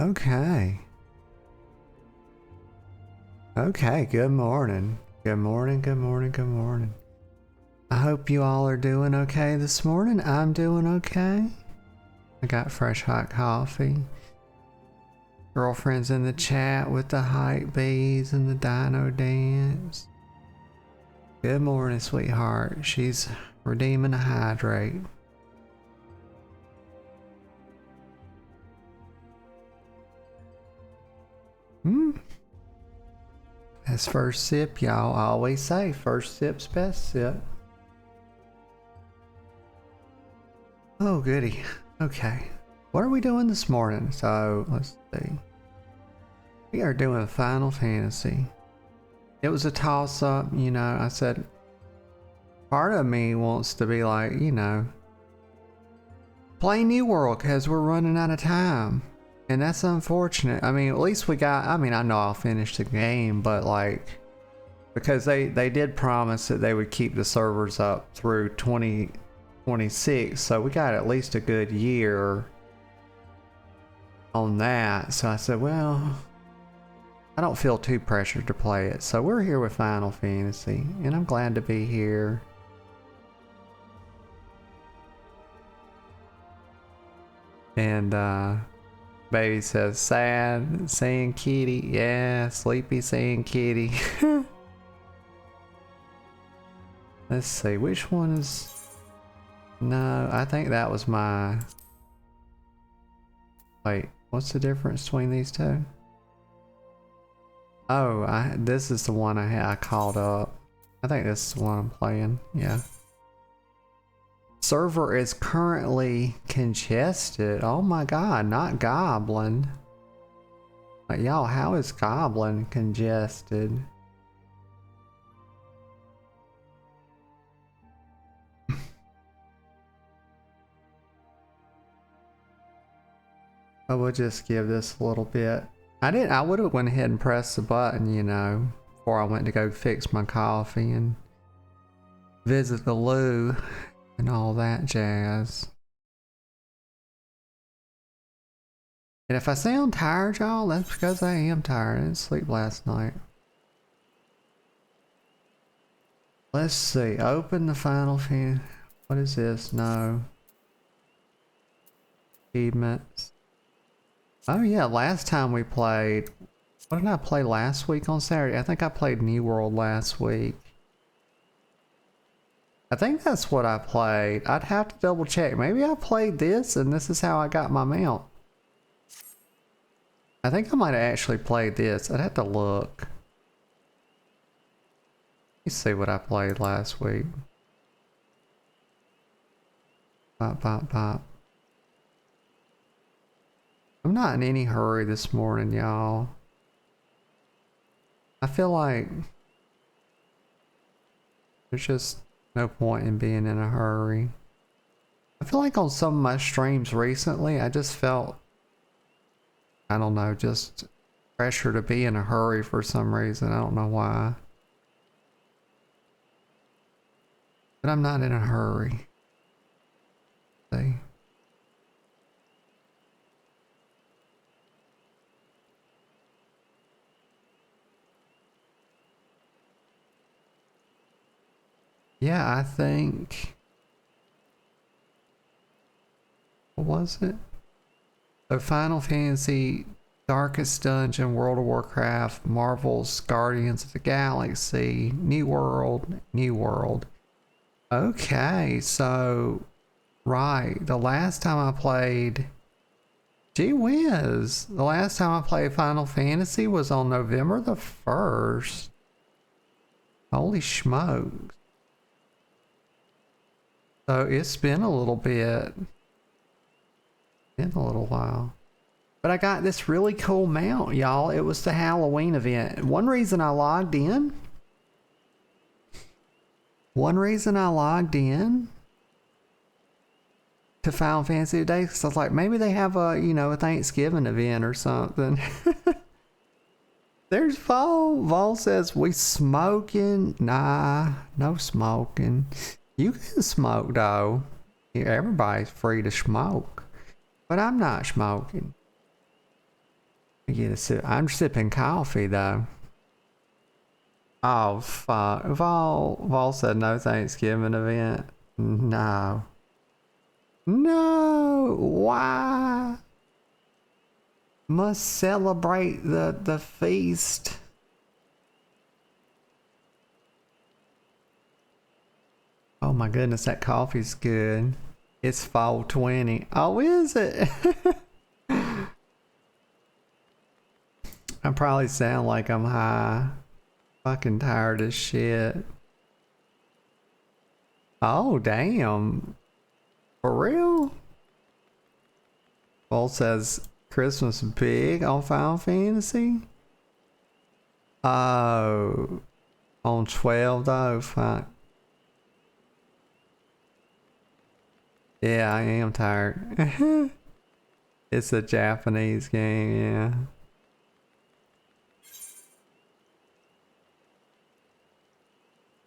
Okay. Okay, good morning. Good morning, good morning, good morning. I hope you all are doing okay this morning. I'm doing okay. I got fresh hot coffee. Girlfriend's in the chat with the hype bees and the dino dance. Good morning, sweetheart. She's redeeming a hydrate. That's first sip, y'all. I always say first sip's best sip. Oh, goody. Okay. What are we doing this morning? So, let's see. We are doing Final Fantasy. It was a toss-up, you know. I said, part of me wants to be like, you know, play New World because we're running out of time. And that's unfortunate. I mean, at least we got, I mean, I know I'll finish the game, but like, because they did promise that they would keep the servers up through 2026, so we got at least a good year on that. So I said, well, I don't feel too pressured to play it. So we're here with Final Fantasy, and I'm glad to be here. And baby says, sad, saying kitty. Yeah, sleepy saying kitty. Let's see, which one is... No, I think that was my... Wait, what's the difference between these two? Oh, this is the one I called up. I think this is the one I'm playing, yeah. Server is currently congested. Oh my god, not Goblin. Like, y'all, how is Goblin congested? I will just give this a little bit. I would have went ahead and pressed the button, you know, before I went to go fix my coffee and visit the loo and all that jazz. And if I sound tired, y'all, that's because I am tired. I didn't sleep last night. Let's see. Open the Final Fantasy. What is this? No. Achievements. Oh yeah, last time we played... What did I play last week on Saturday? I think I played New World last week. I think that's what I played. I'd have to double check. Maybe I played this and this is how I got my mount. I think I might have actually played this. I'd have to look. Let's see what I played last week. Pop, pop, pop. I'm not in any hurry this morning, y'all. I feel like there's just no point in being in a hurry. I feel like on some of my streams recently, I just felt, I don't know, just pressure to be in a hurry for some reason. I don't know why. But I'm not in a hurry. See? Yeah, I think... What was it? So Final Fantasy, Darkest Dungeon, World of Warcraft, Marvel's Guardians of the Galaxy, New World, New World. Okay, so... Right, the last time I played... Gee whiz! The last time I played Final Fantasy was on November the 1st. Holy smokes. So it's been a little bit. Been a little while. But I got this really cool mount, y'all. It was the Halloween event. One reason I logged in to Final Fantasy today, because I was like, maybe they have a, you know, a Thanksgiving event or something. There's Vol. Vol says, we smoking? Nah, no smoking. You can smoke though. Everybody's free to smoke. But I'm not smoking. Get a sip. I'm sipping coffee though. Oh fuck. Vol said no Thanksgiving event. No. No. Why? Must celebrate the feast. Oh my goodness, that coffee's good. It's fall 20. Oh, is it? I probably sound like I'm high. Fucking tired as shit. Oh, damn. For real? Paul says Christmas big on Final Fantasy? Oh. On 12 though? Fuck. Yeah, I am tired. It's a Japanese game, yeah.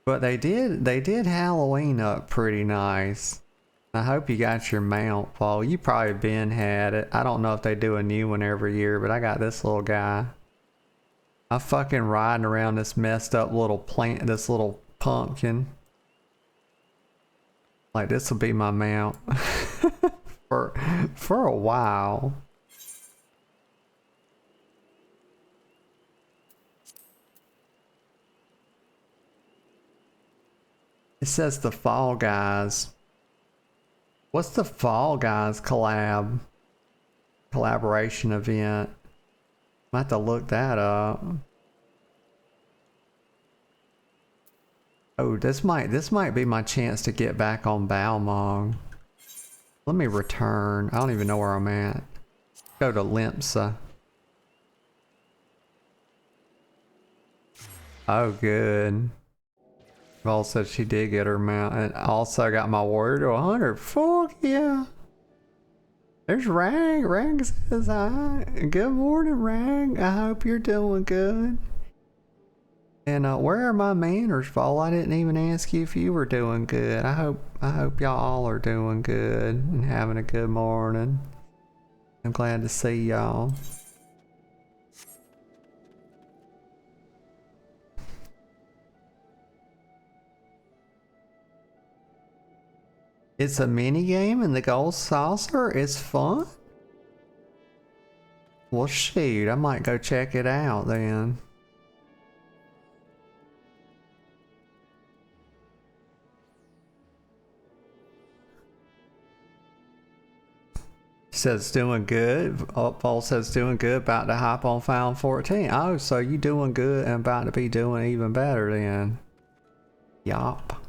But they did Halloween up pretty nice. I hope you got your mount, Paul. You probably been had it. I don't know if they do a new one every year, but I got this little guy. I'm fucking riding around this messed up little plant, this little pumpkin. Like this will be my mount for a while. It says the Fall Guys. What's the Fall Guys collaboration event? I have to look that up. Oh, this might be my chance to get back on Balmung. Let me return. I don't even know where I'm at. Go to Limsa. Oh, good. Vol said she did get her mount, and also got my warrior to 100. Fuck yeah. There's Rag. Rag says hi. Good morning, Rag. I hope you're doing good. And where are my manners, Vol? I didn't even ask you if you were doing good. I hope y'all all are doing good and having a good morning. I'm glad to see y'all. It's a mini game and the gold saucer is fun? Well shoot, I might go check it out then. Says doing good. Paul says doing good, about to hop on Final 14. Oh, so you doing good and about to be doing even better then. Yup.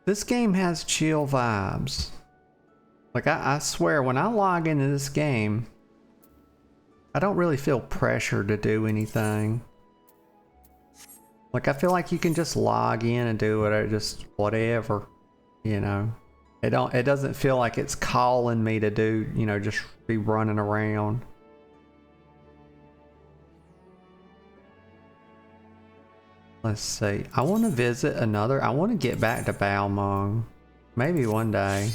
This game has chill vibes. Like I swear, when I log into this game, I don't really feel pressure to do anything. Like I feel like you can just log in and do it, just whatever, you know. It doesn't feel like it's calling me to do, you know, just be running around. Let's see. I want to visit another. I want to get back to Balmung. Maybe one day.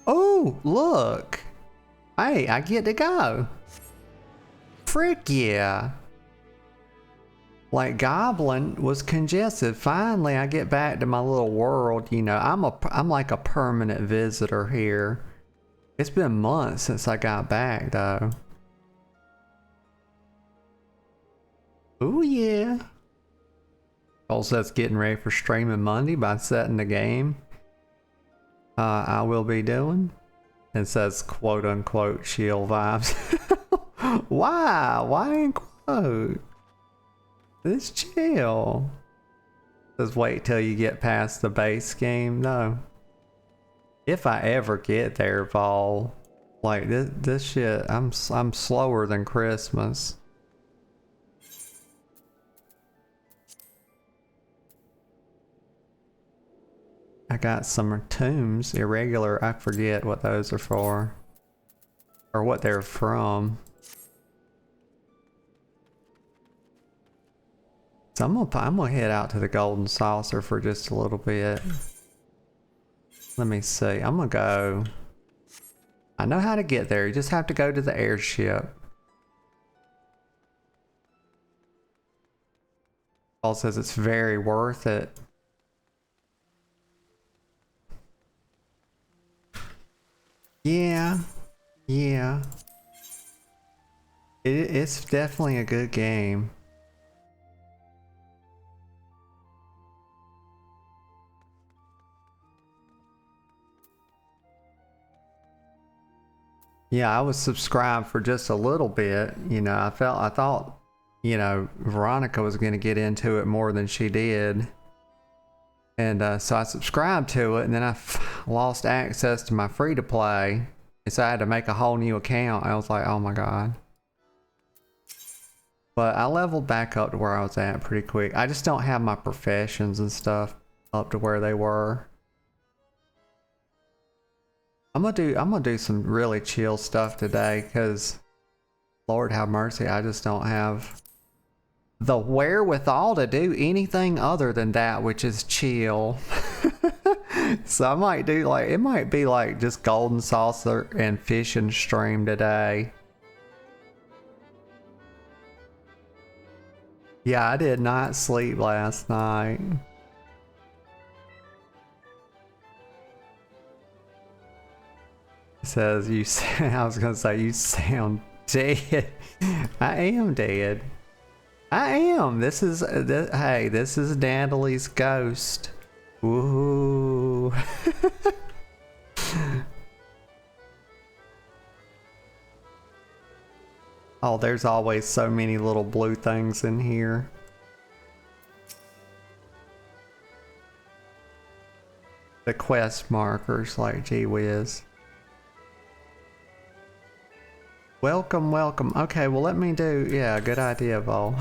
Oh, look. Hey, I get to go. Frick yeah. Like Goblin was congested. Finally, I get back to my little world. You know, I'm like a permanent visitor here. It's been months since I got back though. Oh yeah. Also, that's getting ready for streaming Monday by setting the game. I will be doing. It says quote unquote chill vibes. Why? Why in quote? It's chill. Just wait till you get past the base game. No. If I ever get there, Vol. Like this shit, I'm slower than Christmas. I got some tombs, irregular. I forget what those are for. Or what they're from. So I'm gonna head out to the Golden Saucer for just a little bit. Let me see. I'm gonna go. I know how to get there. You just have to go to the airship. Paul says it's very worth it. Yeah. Yeah. It's definitely a good game. Yeah, I was subscribed for just a little bit. You know, I thought, you know, Veronica was going to get into it more than she did. And so I subscribed to it, and then I lost access to my free to play. And so I had to make a whole new account. I was like, oh my God. But I leveled back up to where I was at pretty quick. I just don't have my professions and stuff up to where they were. I'm gonna do some really chill stuff today, because Lord have mercy, I just don't have the wherewithal to do anything other than that, which is chill. So I might do like, it might be like just golden saucer and fishing stream today. Yeah, I did not sleep last night. It says you I was gonna say you sound dead. I am dead. I am. This is hey, this is Dandeli's ghost. Woo. Oh, there's always so many little blue things in here. The quest markers, like gee whiz. Welcome, welcome. Okay, well let me do, yeah, good idea, Vol.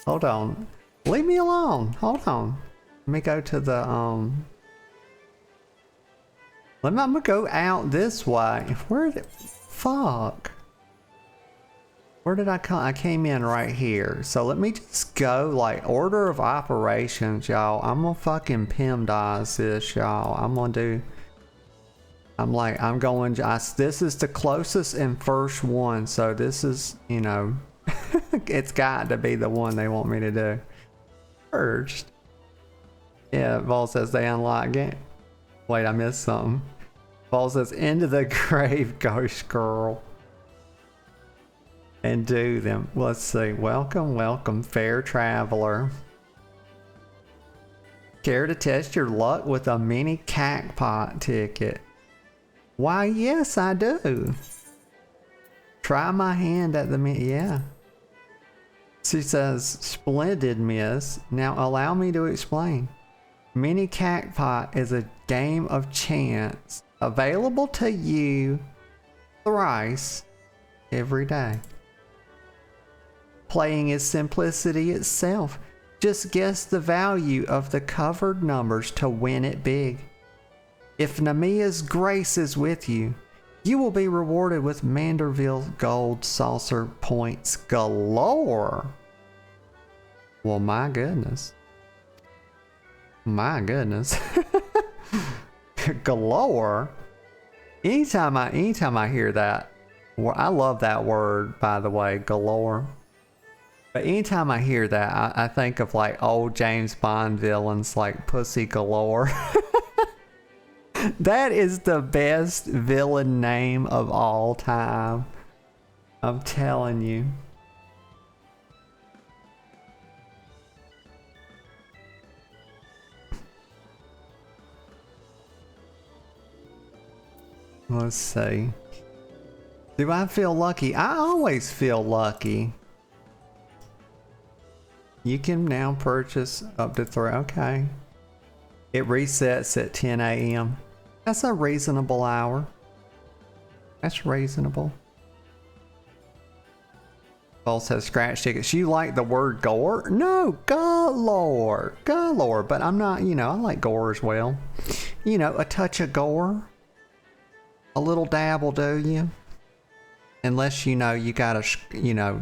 Hold on. Leave me alone. Hold on. Let me go to the, I'm gonna go out this way. Where the, fuck. Where did I come? I came in right here. So let me just go, like, order of operations, y'all. I'm gonna fucking PEMDAS this, y'all. I'm gonna do... I'm going, this is the closest and first one, so this is, you know, it's got to be the one they want me to do first. Yeah, Vol says they unlock it. Wait, I missed something. Vol says, into the grave, ghost girl. And do them. Let's see. Welcome, welcome, fair traveler. Care to test your luck with a Mini Cactpot ticket? Why, yes, I do. Try my hand at the yeah. She says, splendid, miss. Now allow me to explain. Mini Cactpot is a game of chance available to you thrice every day. Playing is simplicity itself. Just guess the value of the covered numbers to win it big. If Namia's grace is with you, you will be rewarded with Manderville gold saucer points galore. Well, my goodness. My goodness. Galore? Anytime I hear that, well, I love that word, by the way, galore. But anytime I hear that, I think of like old James Bond villains like Pussy Galore. That is the best villain name of all time. I'm telling you. Let's see. Do I feel lucky? I always feel lucky. You can now purchase up to 3. Okay. It resets at 10 a.m. That's a reasonable hour. That's reasonable. Paul says scratch tickets. You like the word gore? No, galore. Galore. But I'm not, you know, I like gore as well. You know, a touch of gore. A little dab will do you. Unless, you know, you gotta, you know,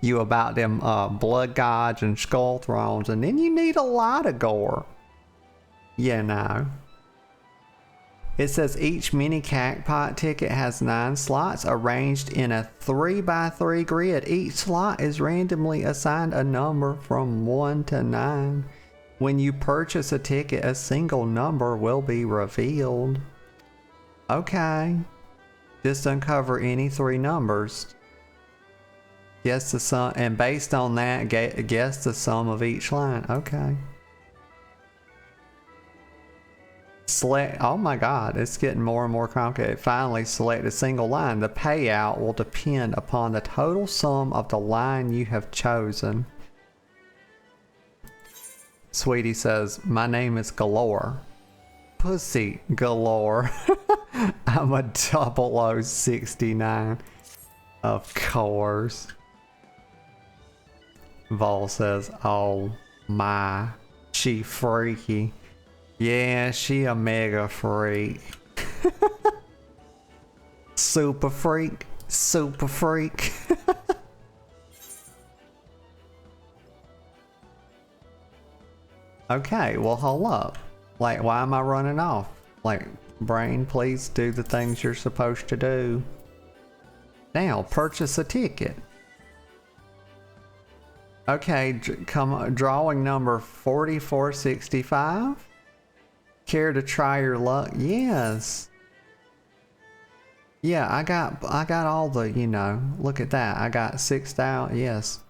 you about them blood gods and skull thrones. And then you need a lot of gore. You know. It says each Mini Cactpot ticket has 9 slots arranged in a 3x3 grid. Each slot is randomly assigned a number from 1 to 9. When you purchase a ticket, a single number will be revealed. Okay. Just uncover any 3 numbers. Guess the sum, and based on that, guess the sum of each line. Okay. Select, oh my god, it's getting more and more complicated. Finally, select a single line. The payout will depend upon the total sum of the line you have chosen. Sweetie says, my name is Galore. Pussy galore. I'm a 0069. Of course. Vol says, oh my, she freaky. Yeah, she a mega freak. Super freak. Super freak. Okay, well hold up. Like, why am I running off? Like, brain, please do the things you're supposed to do. Now, purchase a ticket. Okay, drawing number 4465. Care to try your luck? Yes. Yeah, I got all the, you know, look at that. I got 6,000. Yes.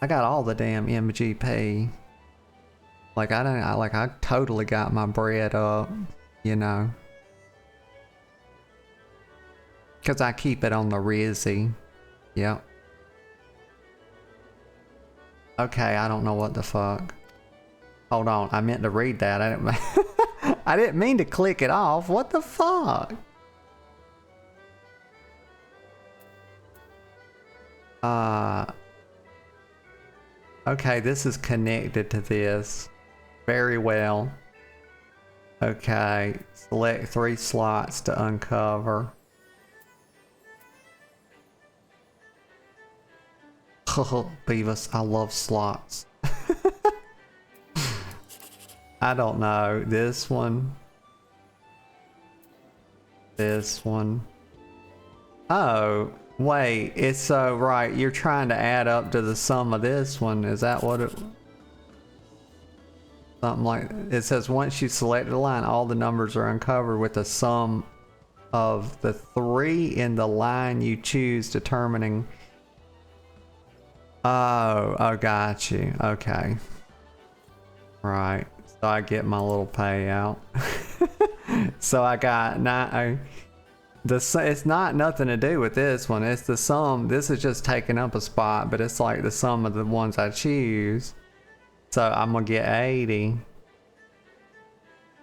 I got all the damn MGP. Like I totally got my bread up, you know. Cause I keep it on the Rizzy. Yep. Okay, I don't know what the fuck. Hold on, I meant to read that. I didn't mean to click it off. What the fuck? Okay, this is connected to this. Very well. Okay, select 3 slots to uncover. Beavis, I love slots. I don't know. This one. This one. Oh, wait. It's so right. You're trying to add up to the sum of this one. Is that what it... Something like... It says once you select a line, all the numbers are uncovered with the sum of the 3 in the line you choose, determining... Oh, got you. Okay. Right. So I get my little payout. So I got 9. It's not nothing to do with this one. It's the sum. This is just taking up a spot, but it's like the sum of the ones I choose. So I'm gonna get 80.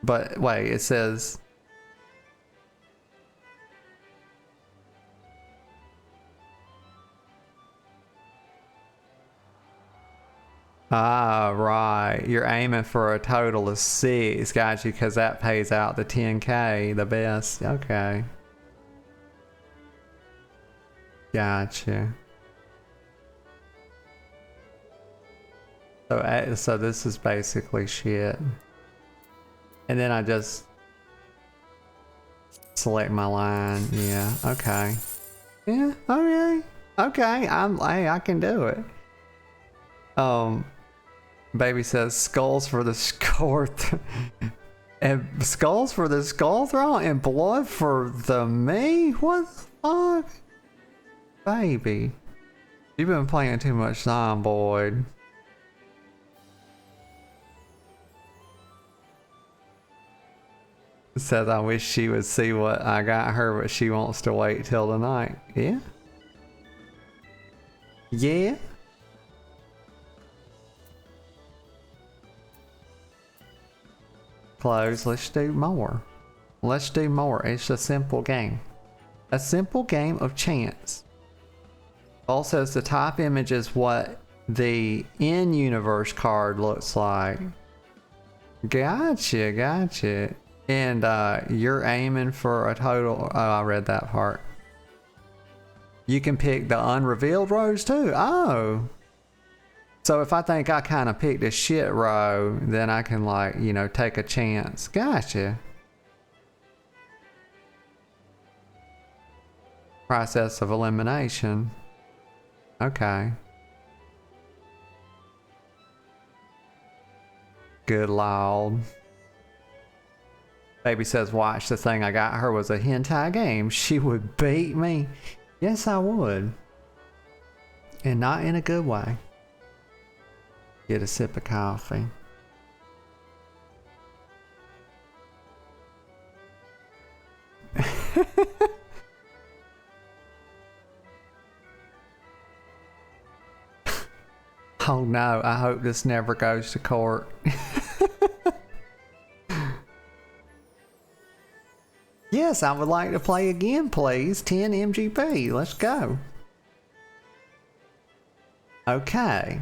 But wait, it says... Ah, right. You're aiming for a total of 6. Got you, because that pays out the 10K, the best. Okay. Gotcha. So this is basically shit. And then I just select my line. Yeah, okay. Yeah, okay. Okay, hey, I can do it. Baby says skulls for the score and skulls for the skull throne and blood for the me? What the fuck? Baby. You've been playing too much Zomboid. Says I wish she would see what I got her, but she wants to wait till tonight. Yeah? Yeah? Close. Let's do more. Let's do more. It's a simple game. A simple game of chance. Also, the top image is what the in-universe card looks like. Gotcha, gotcha. And you're aiming for a total... Oh, I read that part. You can pick the unrevealed rows too. Oh. So if I think I kind of picked a shit row, then I can, like, you know, take a chance. Gotcha. Process of elimination. Okay. Good lord. Baby says, watch, the thing I got her was a hentai game. She would beat me. Yes, I would. And not in a good way. Get a sip of coffee. Oh no, I hope this never goes to court. Yes, I would like to play again, please. 10 MGP. Let's go. Okay.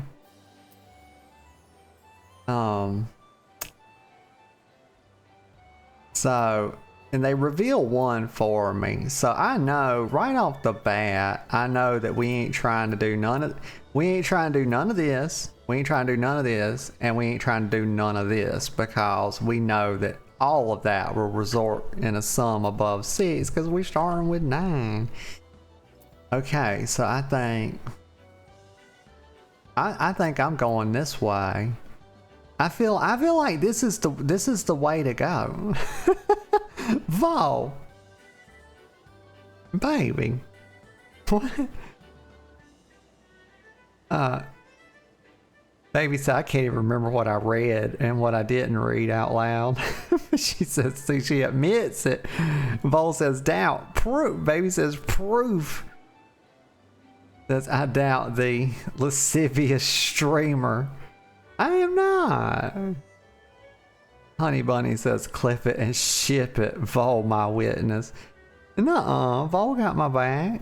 So, and they reveal one for me. So I know right off the bat, I know that we ain't trying to do none of, we ain't trying to do none of this. We ain't trying to do none of this, and we ain't trying to do none of this, because we know that all of that will result in a sum above 6, because we're starting with 9. Okay, so I think I'm going this way. I feel like this is the way to go. Vol, baby, what? Baby said I can't even remember what I read and what I didn't read out loud. She says, see, she admits it. Vol says doubt. Proof. Baby says proof. Says I doubt the lascivious streamer. I am not. Honey Bunny says clip it and ship it. Vol my witness. Nuh-uh. Vol got my back.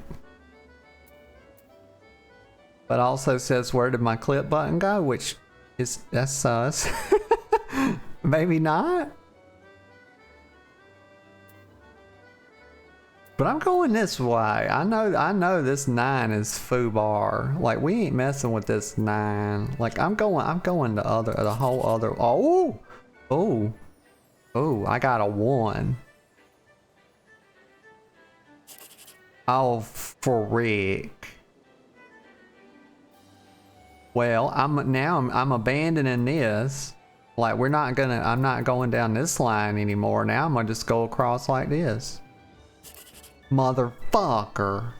But also says, where did my clip button go? Which is, that's sus. Maybe not. But I'm going this way. I know this 9 is foobar. Like, we ain't messing with this 9. Like, I'm going the whole other. Oh, I got a 1. Oh, for Rick. Well, I'm abandoning this. Like, I'm not going down this line anymore. Now I'm gonna just go across like this. Motherfucker.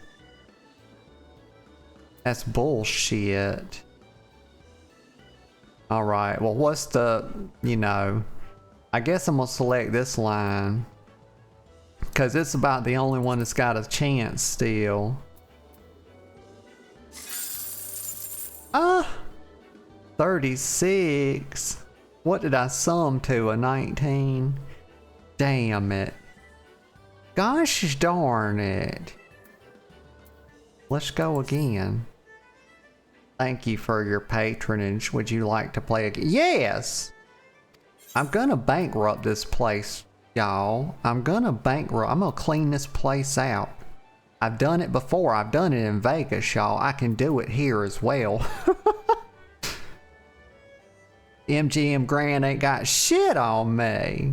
That's bullshit. Alright, well, what's the, I guess I'm gonna select this line, because it's about the only one that's got a chance still. 36. What did I sum to? A 19? Damn it. Gosh darn it. Let's go again. Thank you for your patronage. Would you like to play again? Yes! I'm gonna bankrupt this place, y'all. I'm gonna clean this place out. I've done it before. I've done it in Vegas, y'all. I can do it here as well. MGM Grand ain't got shit on me.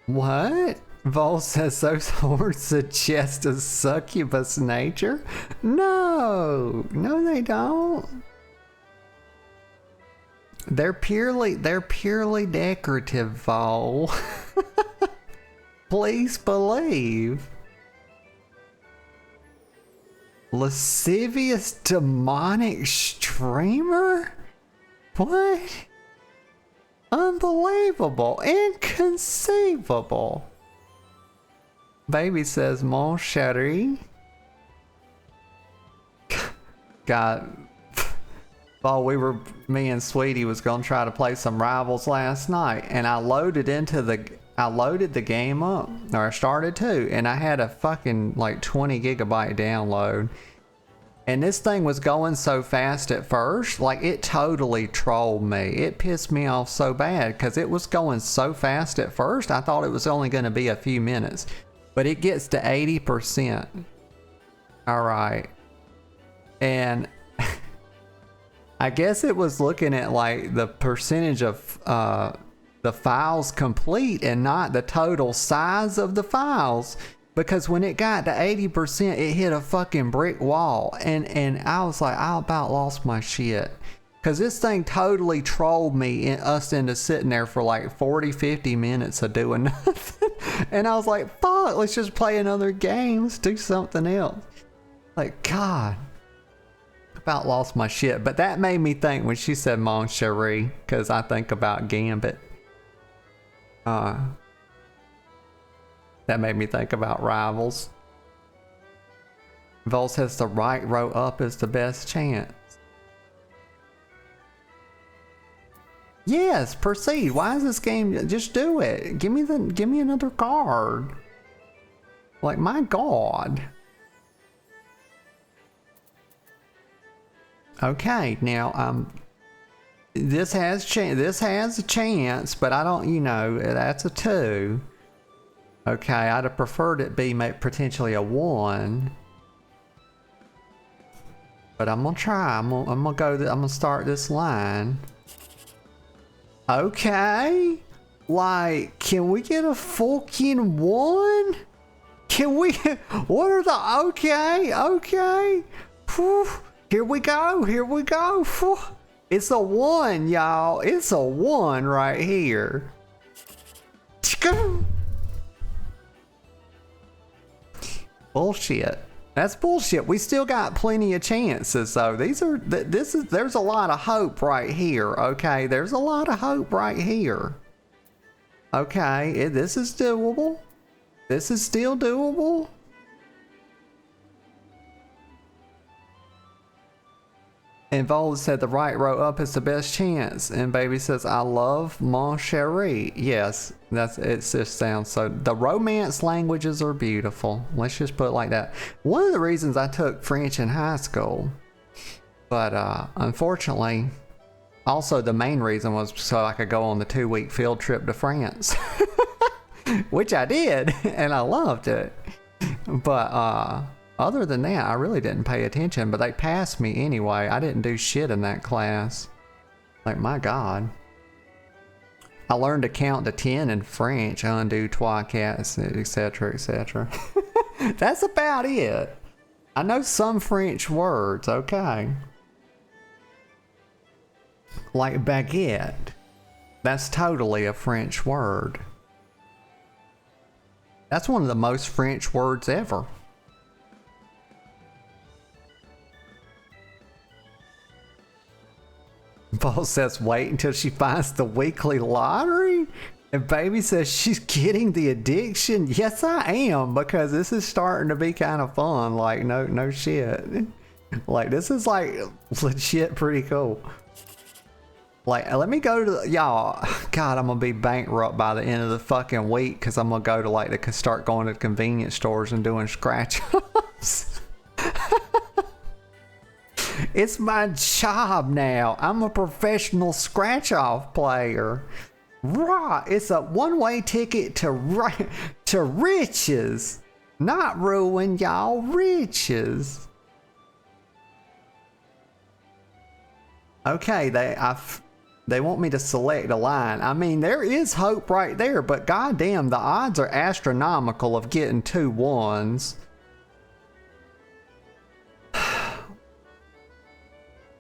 What? Vol says those horns suggest a succubus nature? No, they don't. They're purely decorative, Vol. Please believe. Lascivious demonic streamer? What? Unbelievable. Inconceivable. Baby says, mon chéri. God. Well, me and Sweetie was gonna try to play some Rivals last night, and I loaded the game up, or I started to, and I had a fucking like 20 gigabyte download. And this thing was going so fast at first, like it totally trolled me. It pissed me off so bad because it was going so fast at first. I thought it was only going to be a few minutes, but it gets to 80%. All right. And I guess it was looking at like the percentage of the files complete and not the total size of the files. Because when it got to 80%, it hit a fucking brick wall. And I was like, I about lost my shit. Because this thing totally trolled me and us into sitting there for like 40, 50 minutes of doing nothing. And I was like, fuck, let's just play another game. Let's do something else. Like, God. About lost my shit. But that made me think when she said Mon Cherie. Because I think about Gambit. That made me think about Rivals. Vol says the right row up is the best chance. Yes, proceed. Why is this game? Just do it. Give me another card. Like, my God. Okay, now this has a chance, but I don't, you know, that's a 2. Okay, I'd have preferred it be potentially a 1. But I'm gonna try. I'm gonna start this line. Okay. Like, can we get a fucking 1? Can we? What are the? Okay. Whew. Here we go. Whew. It's a 1, y'all. It's a 1 right here. Bullshit. That's bullshit. We still got plenty of chances though. There's a lot of hope right here. Okay, there's a lot of hope right here. Okay, this is doable. This is still doable. And Vola said the right row up is the best chance. And Baby says, I love Mon Cherie. Yes, it just sounds so. The romance languages are beautiful. Let's just put it like that. One of the reasons I took French in high school, but unfortunately, also the main reason was so I could go on the 2-week field trip to France, which I did, and I loved it. But other than that, I really didn't pay attention, but they passed me anyway. I didn't do shit in that class. Like, my God. I learned to count to 10 in French, un, deux, trois, quatre, etc., etc. That's about it. I know some French words, okay. Like baguette. That's totally a French word. That's one of the most French words ever. Bo says wait until she finds the weekly lottery. And Baby says she's getting the addiction. Yes, I am, because this is starting to be kind of fun. Like, no shit. Like, this is like legit pretty cool. Like, let me go to y'all. God, I'm gonna be bankrupt by the end of the fucking week because I'm gonna go to like start going to convenience stores and doing scratch ups. It's my job now. I'm a professional scratch-off player. Right. It's a one-way ticket to riches. Not ruin, y'all. Riches. Okay, they want me to select a line. I mean, there is hope right there, but goddamn, the odds are astronomical of getting 2 1s.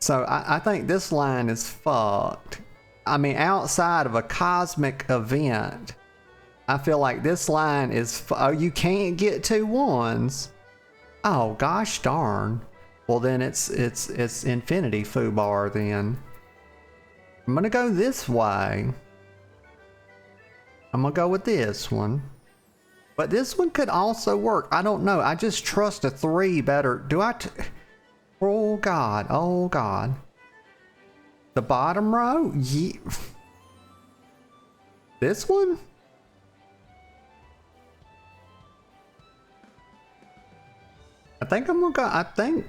So I think this line is fucked. I mean, outside of a cosmic event, I feel like this line is, oh, you can't get 2 1s. Oh, gosh darn. Well, then it's infinity foobar then. I'm gonna go this way. I'm gonna go with this one. But this one could also work. I don't know. I just trust a 3 better. Oh God, oh God. The bottom row? Yeah. This one? I think I'm gonna go,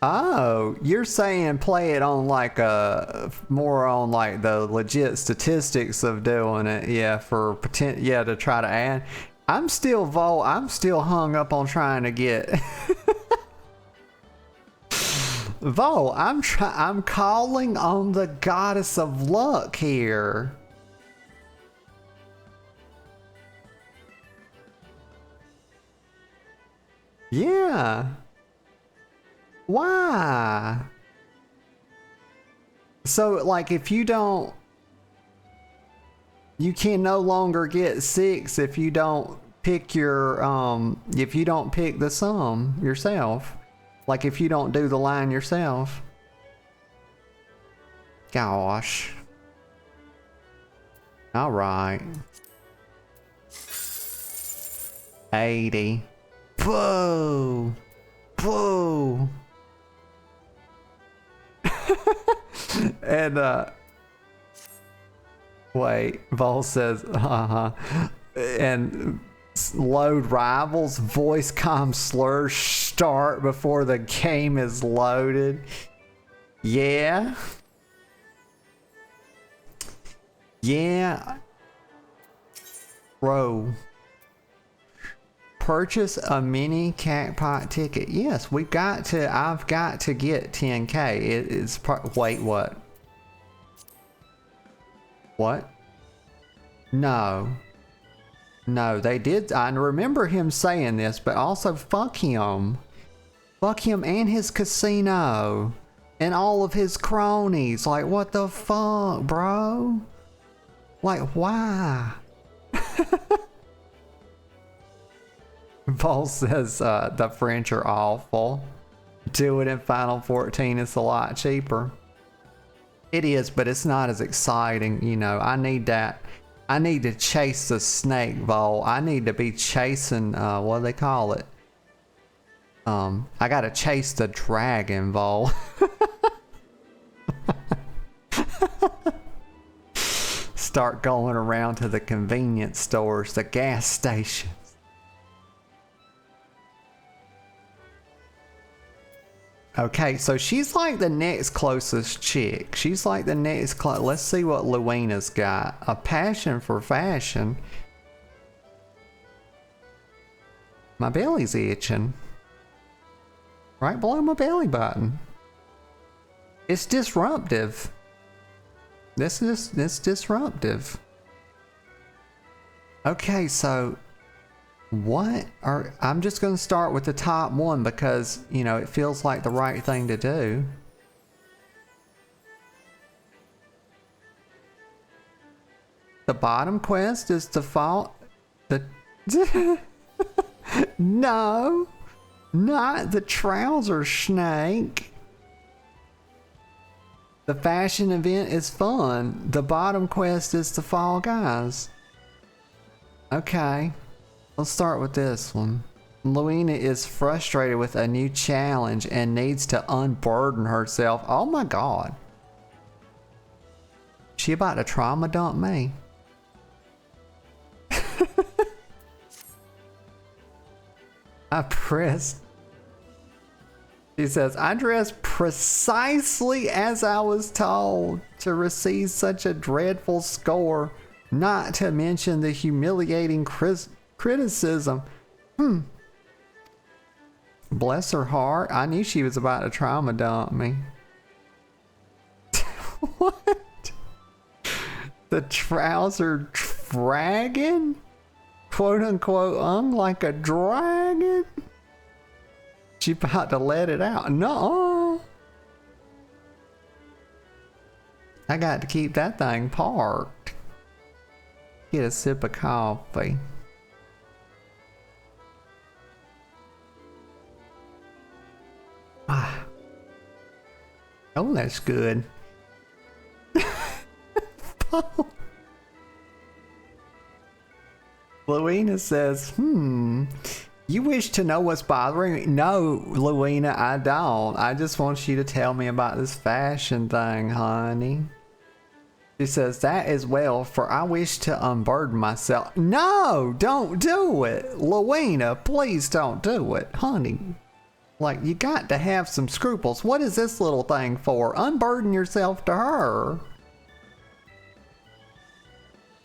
Oh, you're saying play it on like more on like the legit statistics of doing it, yeah, for yeah, to try to add. I'm still I'm still hung up on trying to get Vol, I'm calling on the goddess of luck here. Yeah. Why? So like if you don't, you can no longer get 6 if you don't pick your if you don't pick the sum yourself. Like if you don't do the line yourself. Gosh. All right. 80. Boo. Boo. And wait, Vol says and load rivals, voice comm slurs start before the game is loaded. Yeah. Yeah. Bro. Purchase a mini Cactpot ticket. Yes, I've got to get 10K. It is wait, what? What? No. No, they did. I remember him saying this, but also fuck him. Fuck him and his casino. And all of his cronies. Like, what the fuck, bro? Like, why? Paul says the French are awful. Do it in Final 14. It's a lot cheaper. It is, but it's not as exciting. You know, I need that. I need to chase the snake, Vol. I need to be chasing, what do they call it? I gotta chase the dragon, Vol. Start going around to the convenience stores, the gas stations. Okay, so she's like the next closest chick. She's like the next let's see what Luina's got. A passion for fashion. My belly's itching. Right below my belly button. It's disruptive. It's disruptive. Okay, so I'm just going to start with the top one because, you know, it feels like the right thing to do. The bottom quest is default. No, not the trouser snake. The fashion event is fun. The bottom quest is the Fall Guys. Okay. Let's start with this one. Luina is frustrated with a new challenge and needs to unburden herself. Oh my god. She about to trauma dump me. I pressed. She says, I dressed precisely as I was told to receive such a dreadful score, not to mention the humiliating criticism. Bless her heart. I knew she was about to trauma dump me. What? The trouser dragon? Quote unquote hung like a dragon? She about to let it out. No. I got to keep that thing parked. Get a sip of coffee. Oh, that's good. Luina says, you wish to know what's bothering me? No, Luina, I don't. I just want you to tell me about this fashion thing, honey. She says, that is well, for I wish to unburden myself. No, don't do it. Luina, please don't do it, honey. Like, you got to have some scruples. What is this little thing for? Unburden yourself to her.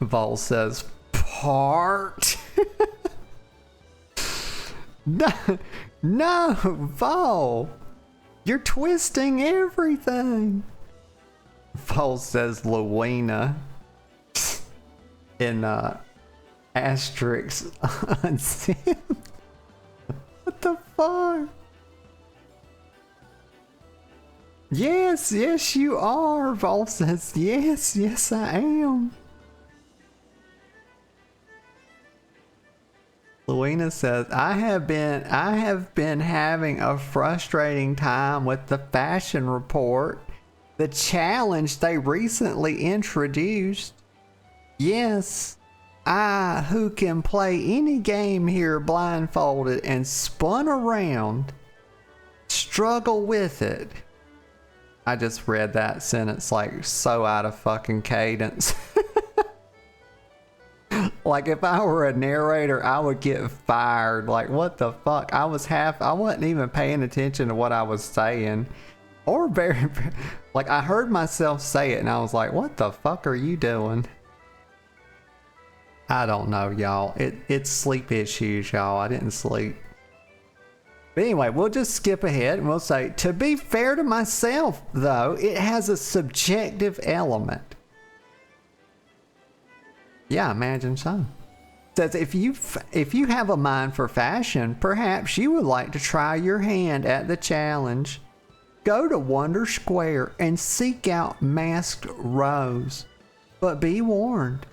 Vol says, part. No, no, Vol. You're twisting everything. Vol says Luina in asterisk on Sim. What the fuck? Yes, yes you are. Vol says yes, yes I am. Luina says, I have been having a frustrating time with the fashion report, the challenge they recently introduced. Yes, I, who can play any game here blindfolded and spun around, struggle with it. I just read that sentence like so out of fucking cadence. Like if I were a narrator, I would get fired. Like what the fuck? I wasn't even paying attention to what I was saying. Or like I heard myself say it and I was like, what the fuck are you doing? I don't know, y'all. It's sleep issues, y'all. I didn't sleep. But anyway, we'll just skip ahead and we'll say, to be fair to myself, though, it has a subjective element. Yeah, imagine so. It says if you have a mind for fashion, perhaps you would like to try your hand at the challenge. Go to Wonder Square and seek out Masked Rose. But be warned,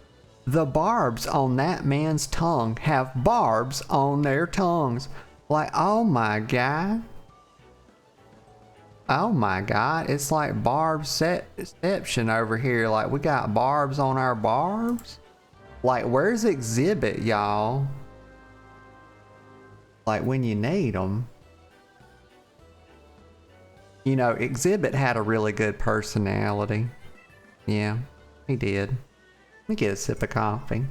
the barbs on that man's tongue have barbs on their tongues. Like, oh my god. Oh my god, it's like barbception over here. Like we got barbs on our barbs. Like, where's Exhibit, y'all? Like, when you need them. You know, Exhibit had a really good personality. Yeah, he did. Let me get a sip of coffee.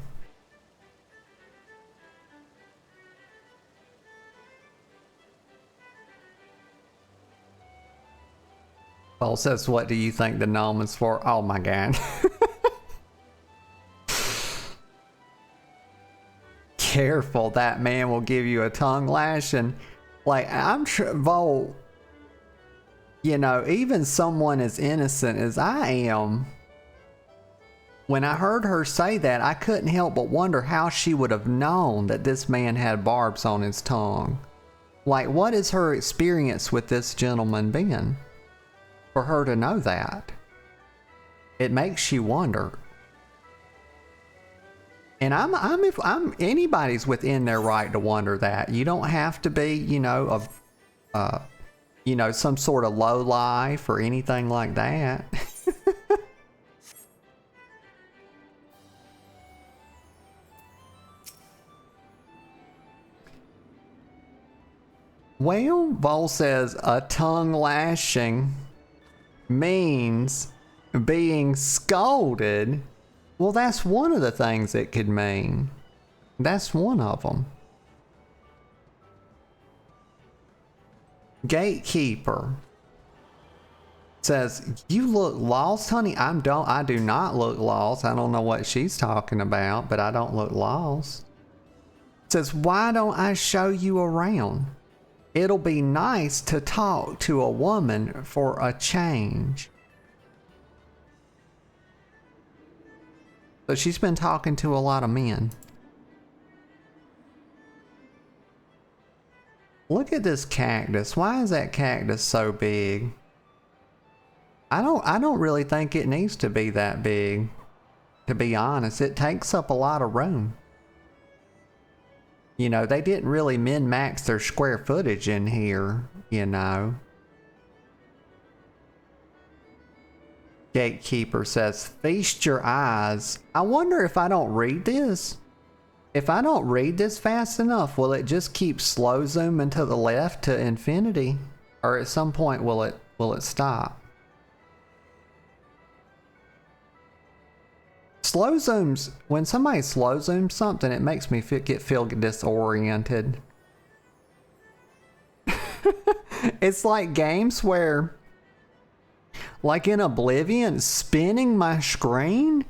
Paul says, what do you think the gnome is for? Oh my god. Careful, that man will give you a tongue lashing. Like, I'm sure, Vol, you know, even someone as innocent as I am, when I heard her say that, I couldn't help but wonder how she would have known that this man had barbs on his tongue. Like, what is her experience with this gentleman been for her to know that? It makes you wonder. And if anybody's within their right to wonder that. You don't have to be, you know, you know, some sort of low life or anything like that. Well, Vol says a tongue lashing means being scolded. Well, that's one of the things it could mean. That's one of them. Gatekeeper says, you look lost, honey. I do not look lost. I don't know what she's talking about, but I don't look lost. Says, why don't I show you around? It'll be nice to talk to a woman for a change. So she's been talking to a lot of men. Look at this cactus. Why is that cactus so big? I don't really think it needs to be that big. To be honest, it takes up a lot of room. You know, they didn't really min-max their square footage in here, you know. Gatekeeper says, feast your eyes. I wonder if I don't read this. If I don't read this fast enough, will it just keep slow zooming to the left to infinity? Or at some point will it stop? Slow zooms, when somebody slow zooms something, it makes me feel disoriented. It's like games where, like in Oblivion, spinning my screen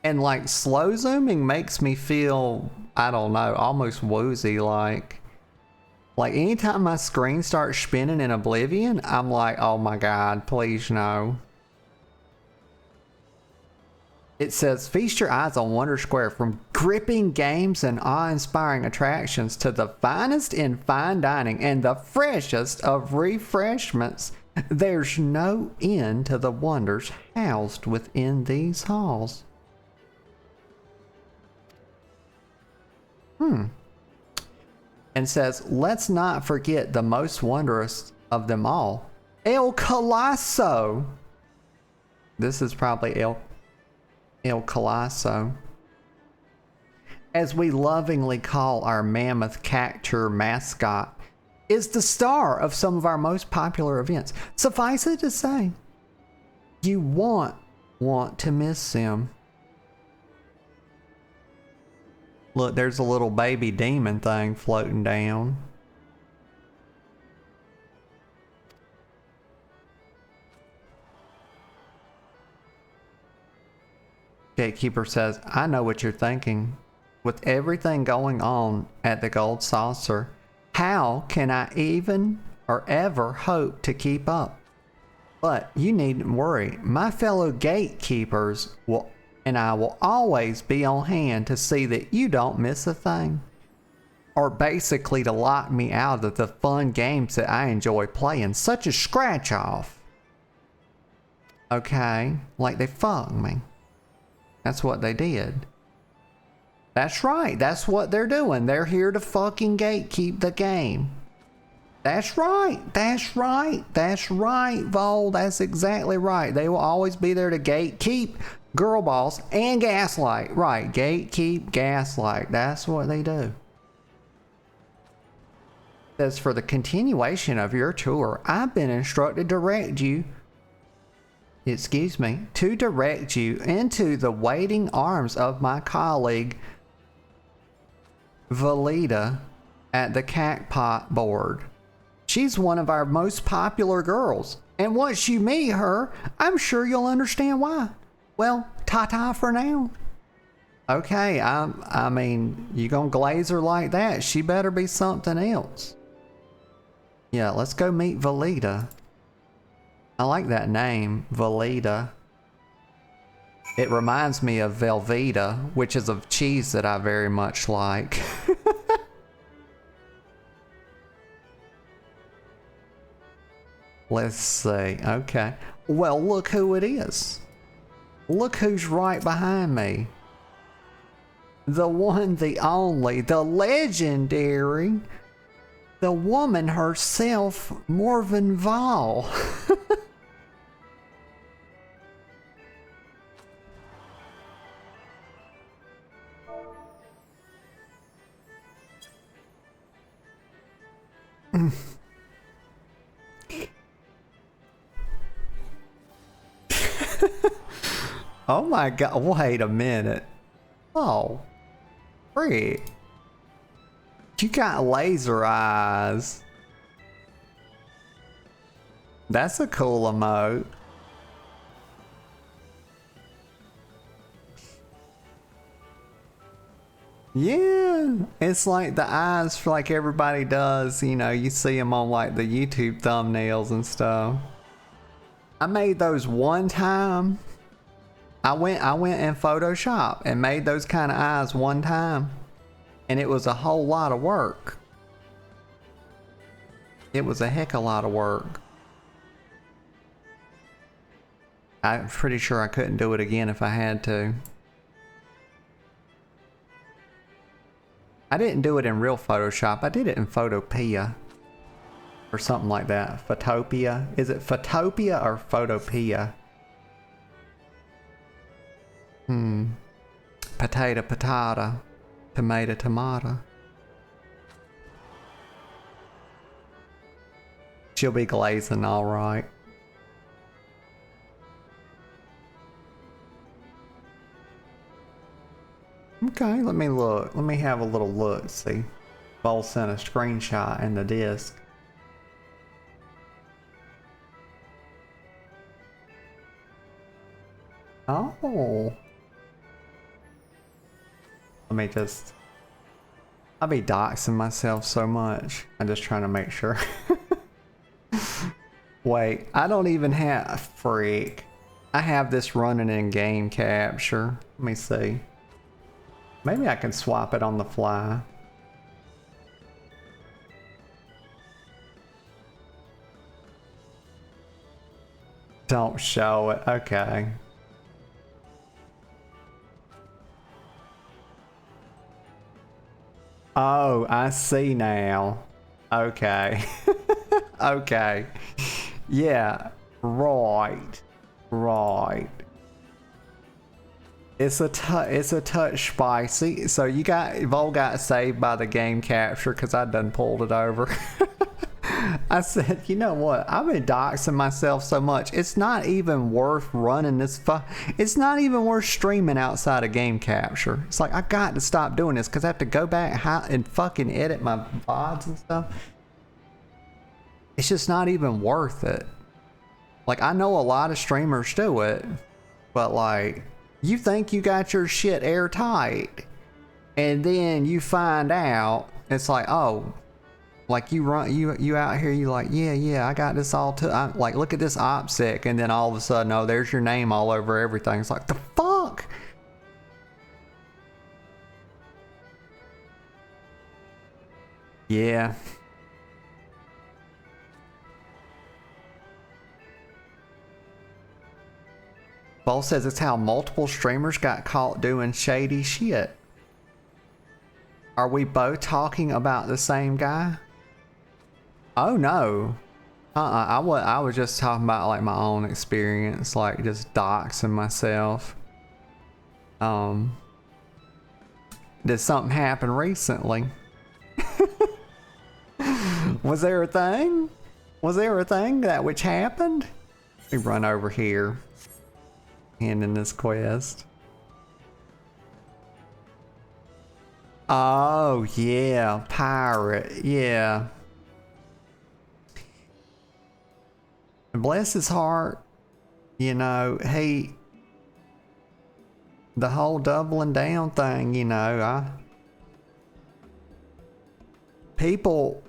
and like slow zooming makes me feel, I don't know, almost woozy like. Like anytime my screen starts spinning in Oblivion, I'm like, oh my god, please no. It says, feast your eyes on Wonder Square, from gripping games and awe-inspiring attractions to the finest in fine dining and the freshest of refreshments. There's no end to the wonders housed within these halls. And says, let's not forget the most wondrous of them all, El Colosso. This is probably El Colosso, as we lovingly call our mammoth cactur mascot, is the star of some of our most popular events. Suffice it to say, you want to miss him. Look, there's a little baby demon thing floating down. Gatekeeper says, I know what you're thinking. With everything going on at the Gold Saucer, how can I even or ever hope to keep up? But you needn't worry. My fellow gatekeepers and I will always be on hand to see that you don't miss a thing. Or basically to lock me out of the fun games that I enjoy playing, such as Scratch Off. Okay, like they fucked me. That's what they did. That's right, that's what they're doing. They're here to fucking gatekeep the game. That's right, Vol, that's exactly right. They will always be there to gatekeep, girl boss, and gaslight. Right, gatekeep, gaslight, that's what they do. As for the continuation of your tour, I've been instructed to direct you into the waiting arms of my colleague Valida at the Cactpot board. She's one of our most popular girls, and once you meet her, I'm sure you'll understand why. Well, ta-ta for now. Okay, I mean, you gonna glaze her like that, she better be something else. Yeah, let's go meet Valida. I like that name, Valida. It reminds me of Velveeta, which is a cheese that I very much like. Let's see, okay. Well, look who it is. Look who's right behind me. The one, the only, the legendary, the woman herself, Morven Val. Oh my god, wait a minute. Oh, frick. You got laser eyes. That's a cool emote. Yeah, it's like the eyes for like everybody does, you know, you see them on like the YouTube thumbnails and stuff. I made those one time. I went in Photoshop and made those kind of eyes one time, and it was a whole lot of work. It was a heck of a lot of work. I'm pretty sure I couldn't do it again if I had to. I didn't do it in real Photoshop. I did it in Photopea or something like that. Photopia. Is it Photopia or Photopea? Potato, patata. Tomato, tomato. She'll be glazing all right. Okay, let me look. Let me have a little look. See, Bowl sent a screenshot in the disc. Oh. Let me just I'll be doxing myself so much. I'm just trying to make sure. Wait, I don't even have... Freak. I have this running in game capture. Let me see. Maybe I can swap it on the fly. Don't show it. Okay. Oh, I see now. Okay. Okay. Yeah. Right. Right. It's a touch spicy. So Vol got saved by the game capture because I done pulled it over. I said, you know what? I've been doxing myself so much. It's not even worth running this. It's not even worth streaming outside of game capture. It's like I got to stop doing this because I have to go back and fucking edit my VODs and stuff. It's just not even worth it. Like, I know a lot of streamers do it, but like, you think you got your shit airtight, and then you find out it's like, oh, like you out here, you like, yeah, I got this all like, look at this OPSEC, and then all of a sudden, oh, there's your name all over everything. It's like, the fuck? Yeah. Bo says it's how multiple streamers got caught doing shady shit. Are we both talking about the same guy? Oh no. I was just talking about like my own experience, like just doxing myself. Did something happen recently? Was there a thing? Was there a thing that which happened? Let me run over here. Handing this quest. Oh yeah, pirate, yeah. Bless his heart, you know, the whole doubling down thing, you know, people,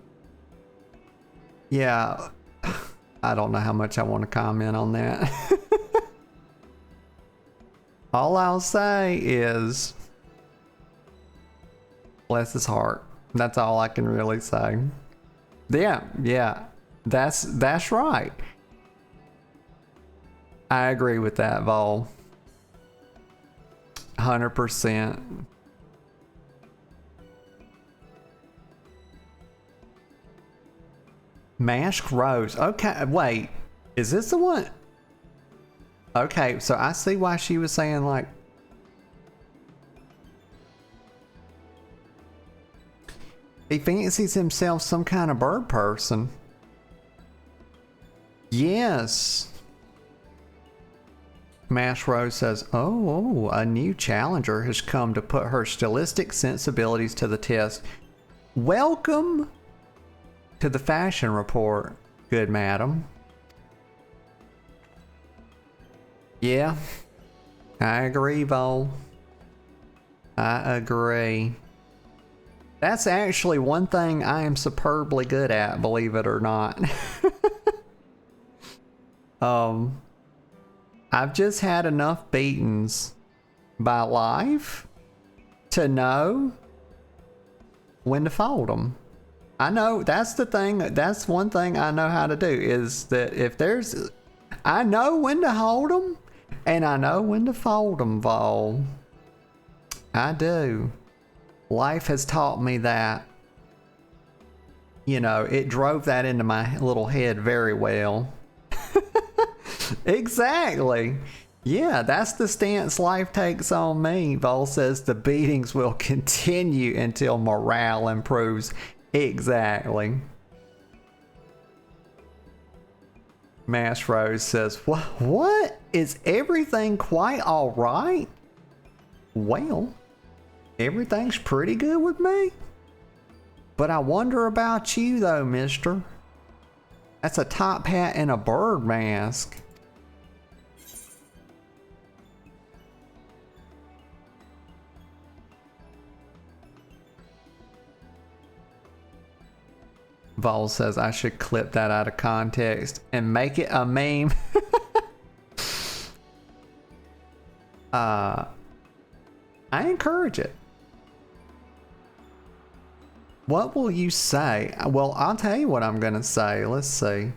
yeah, I don't know how much I want to comment on that. All I'll say is, bless his heart. That's all I can really say. Yeah, that's right. I agree with that, Vol. 100%. Mask Rose. Okay, wait. Is this the one? Okay, so I see why she was saying like... He fancies himself some kind of bird person. Yes. Mash Rose says, oh, a new challenger has come to put her stylistic sensibilities to the test. Welcome to the fashion report, good madam. Yeah, I agree, Vol. I agree. That's actually one thing I am superbly good at, believe it or not. I've just had enough beatings by life to know when to fold them. I know that's the thing. That's one thing I know how to do is that if there's, I know when to hold them and I know when to fold them, Vol. I do. Life has taught me that. You know, it drove that into my little head very well. Exactly. Yeah, that's the stance life takes on me. Vol says the beatings will continue until morale improves. Exactly. Mash Rose says, what? Is everything quite alright? Well, everything's pretty good with me. But I wonder about you though, mister. That's a top hat and a bird mask. Vol says I should clip that out of context and make it a meme. I encourage it. What will you say? Well, I'll tell you what I'm gonna say. Let's see.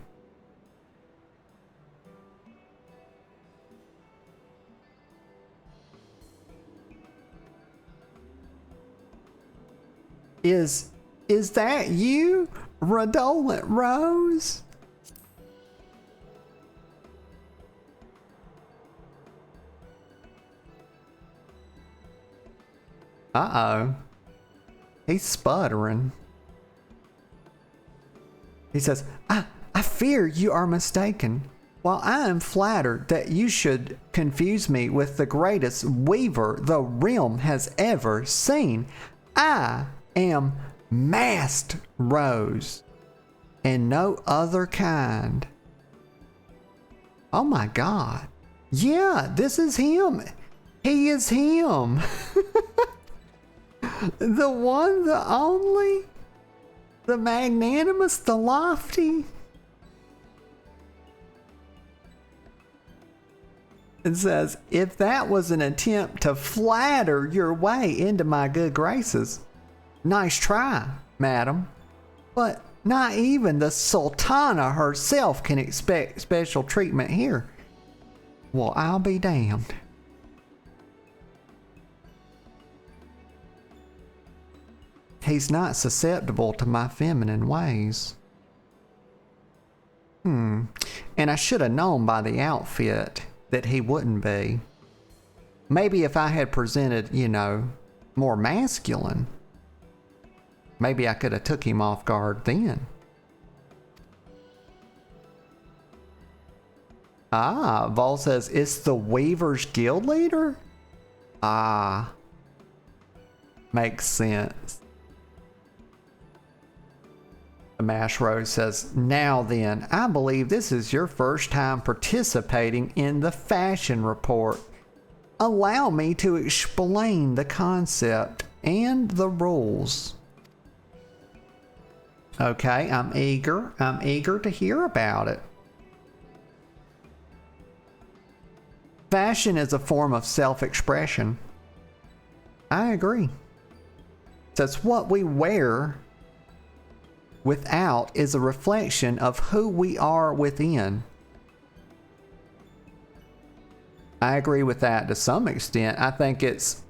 Is that you, Redolent Rose? Uh-oh. He's sputtering. He says, I fear you are mistaken. While I am flattered that you should confuse me with the greatest weaver the realm has ever seen, I am Masked Rose, and no other kind. Oh my God. Yeah, this is him. He is him. The one, the only, the magnanimous, the lofty. It says, if that was an attempt to flatter your way into my good graces, nice try, madam. But not even the Sultana herself can expect special treatment here. Well, I'll be damned. He's not susceptible to my feminine ways. And I should have known by the outfit that he wouldn't be. Maybe if I had presented, you know, more masculine, maybe I could have took him off guard then. Ah, Vol says, it's the Weavers Guild leader? Ah, makes sense. The Mash Rose says, now then, I believe this is your first time participating in the fashion report. Allow me to explain the concept and the rules. Okay, I'm eager to hear about it. Fashion is a form of self-expression. I agree. That's what we wear without is a reflection of who we are within. I agree with that to some extent. I think it's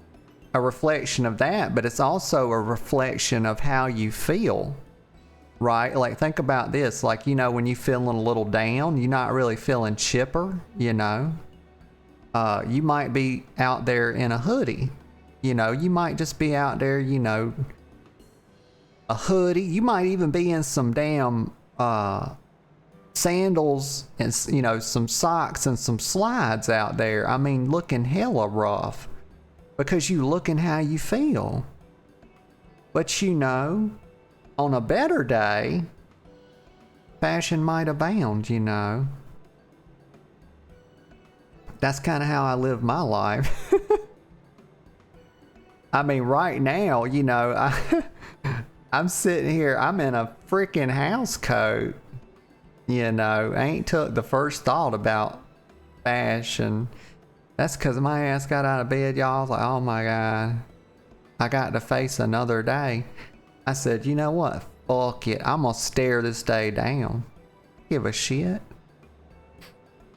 a reflection of that, but it's also a reflection of how you feel, right? Like, think about this, like, you know, when you're feeling a little down, you're not really feeling chipper, you know. You might be out there in a hoodie, you know, you might just be out there, you know, a hoodie. You might even be in some damn sandals and, you know, some socks and some slides out there. I mean, looking hella rough because you looking how you feel. But you know, on a better day, fashion might abound, you know. That's kind of how I live my life. I mean, right now, you know, I'm sitting here, I'm in a freaking house coat, you know, I ain't took the first thought about fashion. That's because my ass got out of bed, y'all. I was like, oh my God, I got to face another day. I said, you know what? Fuck it. I'm going to stare this day down. Give a shit.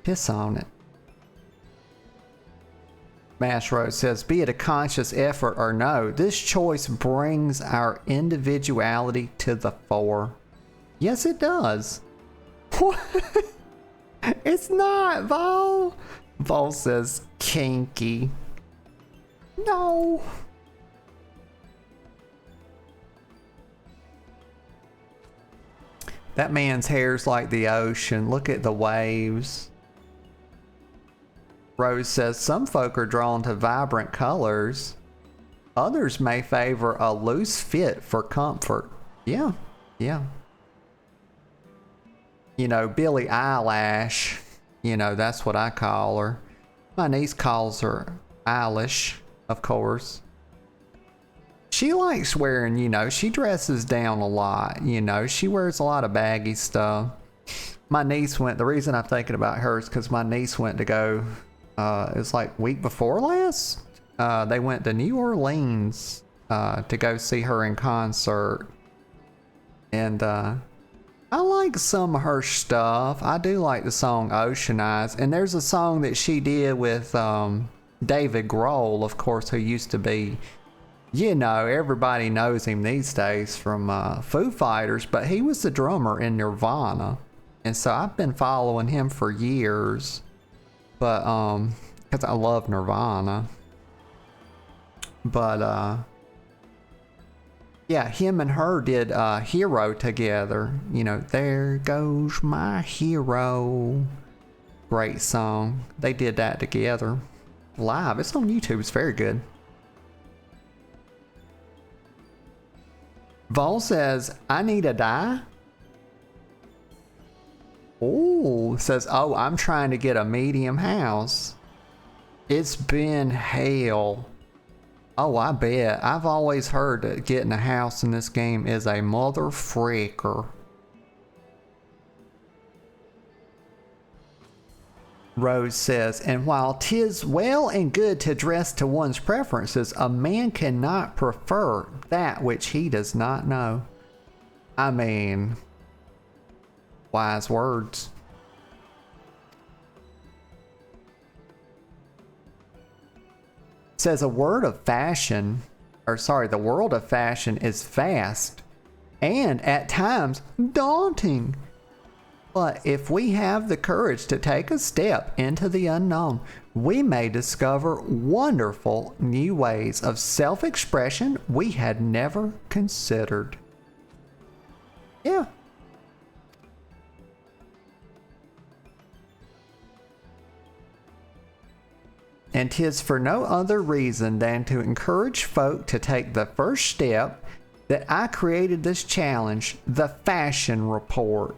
Piss on it. Mash Rose says, be it a conscious effort or no, this choice brings our individuality to the fore. Yes, it does. What? It's not, Vol. Vol says, kinky. No. That man's hair's like the ocean. Look at the waves. Rose says, some folk are drawn to vibrant colors. Others may favor a loose fit for comfort. Yeah, yeah. You know, Billie Eyelash, you know, that's what I call her. My niece calls her Eilish, of course. she likes wearing, you know, she dresses down a lot, you know, she wears a lot of baggy stuff. My niece went, the reason I'm thinking about her is because my niece went to go, it's like week before last. They went to New Orleans to go see her in concert. And I like some of her stuff. I do like the song Ocean Eyes. And there's a song that she did with David Grohl, of course, who used to be, you know, everybody knows him these days from Foo Fighters, but he was the drummer in Nirvana. And so I've been following him for years, but because I love Nirvana. But yeah, him and her did Hero together. You know, there goes my hero. Great song. They did that together live. It's on YouTube. It's very good. Vol says, I need a die. Oh, says, oh, I'm trying to get a medium house. It's been hell. Oh, I bet. I've always heard that getting a house in this game is a mother freaker. Rose says, and while 'tis well and good to dress to one's preferences, a man cannot prefer that which he does not know. I mean, wise words. Says the world of fashion is vast and at times daunting. But if we have the courage to take a step into the unknown, we may discover wonderful new ways of self-expression we had never considered. Yeah. And 'tis for no other reason than to encourage folk to take the first step that I created this challenge, the Fashion Report.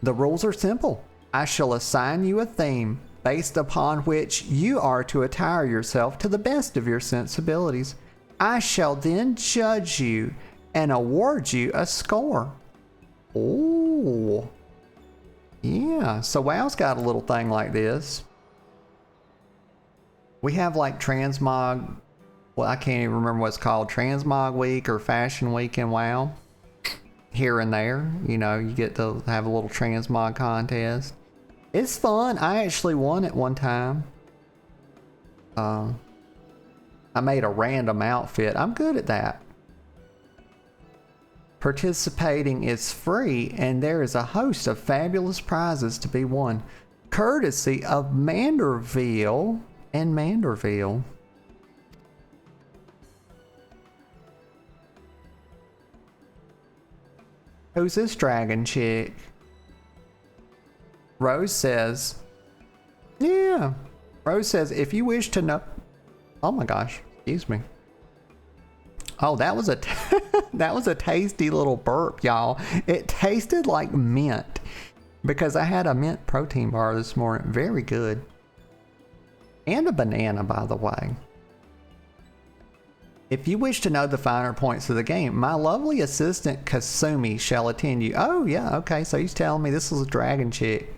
The rules are simple. I shall assign you a theme based upon which you are to attire yourself to the best of your sensibilities. I shall then judge you and award you a score. Oh. Yeah, so WoW's got a little thing like this. We have like Transmog, well, I can't even remember what it's called, Transmog Week or Fashion Week in WoW. Here and there, you know, you get to have a little Transmog contest. It's fun. I actually won it one time. I made a random outfit. I'm good at that. Participating is free, and there is a host of fabulous prizes to be won, courtesy of Manderville and Manderville. Who's this dragon chick? Rose says, yeah. Rose says, if you wish to know... Oh my gosh, excuse me. Oh, that was a that was a tasty little burp, y'all. It tasted like mint because I had a mint protein bar this morning. Very good. And a banana, by the way. If you wish to know the finer points of the game, my lovely assistant Kasumi shall attend you. Oh, yeah, okay, so he's telling me this is a dragon chick.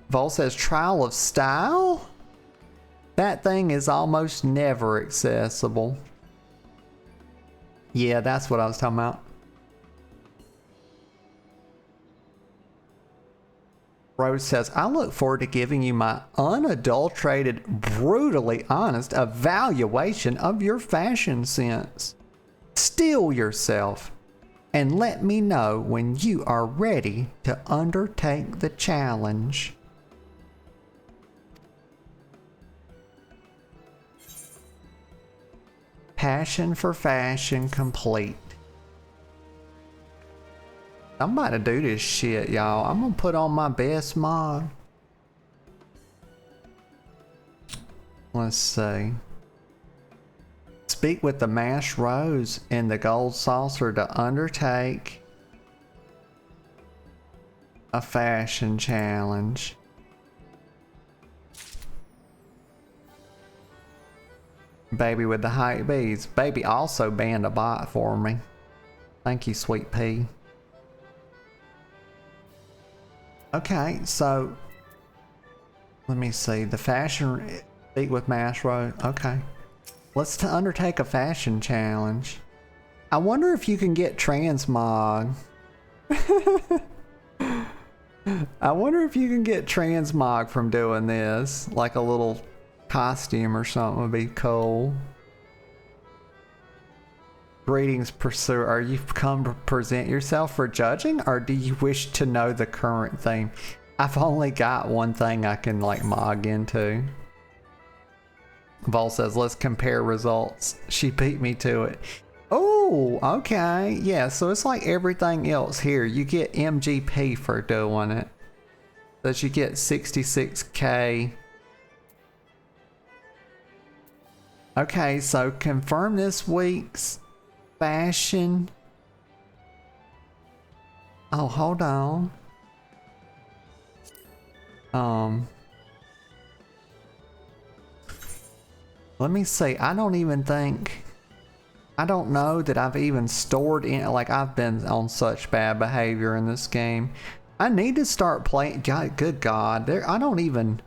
Vol says, trial of style? That thing is almost never accessible. Yeah, that's what I was talking about. Rose says, I look forward to giving you my unadulterated, brutally honest evaluation of your fashion sense. Steel yourself and let me know when you are ready to undertake the challenge. Passion for fashion complete. I'm about to do this shit, y'all. I'm gonna put on my best mod. Let's see. Speak with the mashed rose in the gold saucer to undertake a fashion challenge. Baby with the high bees. Baby also banned a bot for me. Thank you, sweet pea. Okay, so let me see. The fashion beat with Mass Road. Okay. Let's undertake a fashion challenge. I wonder if you can get transmog. I wonder if you can get transmog from doing this. Like a little costume or something would be cool. Greetings, pursuer. Are you come to present yourself for judging, or do you wish to know the current theme? I've only got one thing I can like mog into. Vol says, let's compare results. She beat me to it. Oh, okay. Yeah, so it's like everything else here. You get MGP for doing it. That you get 66k. Okay, so confirm this week's fashion. Oh, hold on. Let me see. I don't know that I've even stored in, like I've been on such bad behavior in this game. I need to start playing. God, good God. I don't even,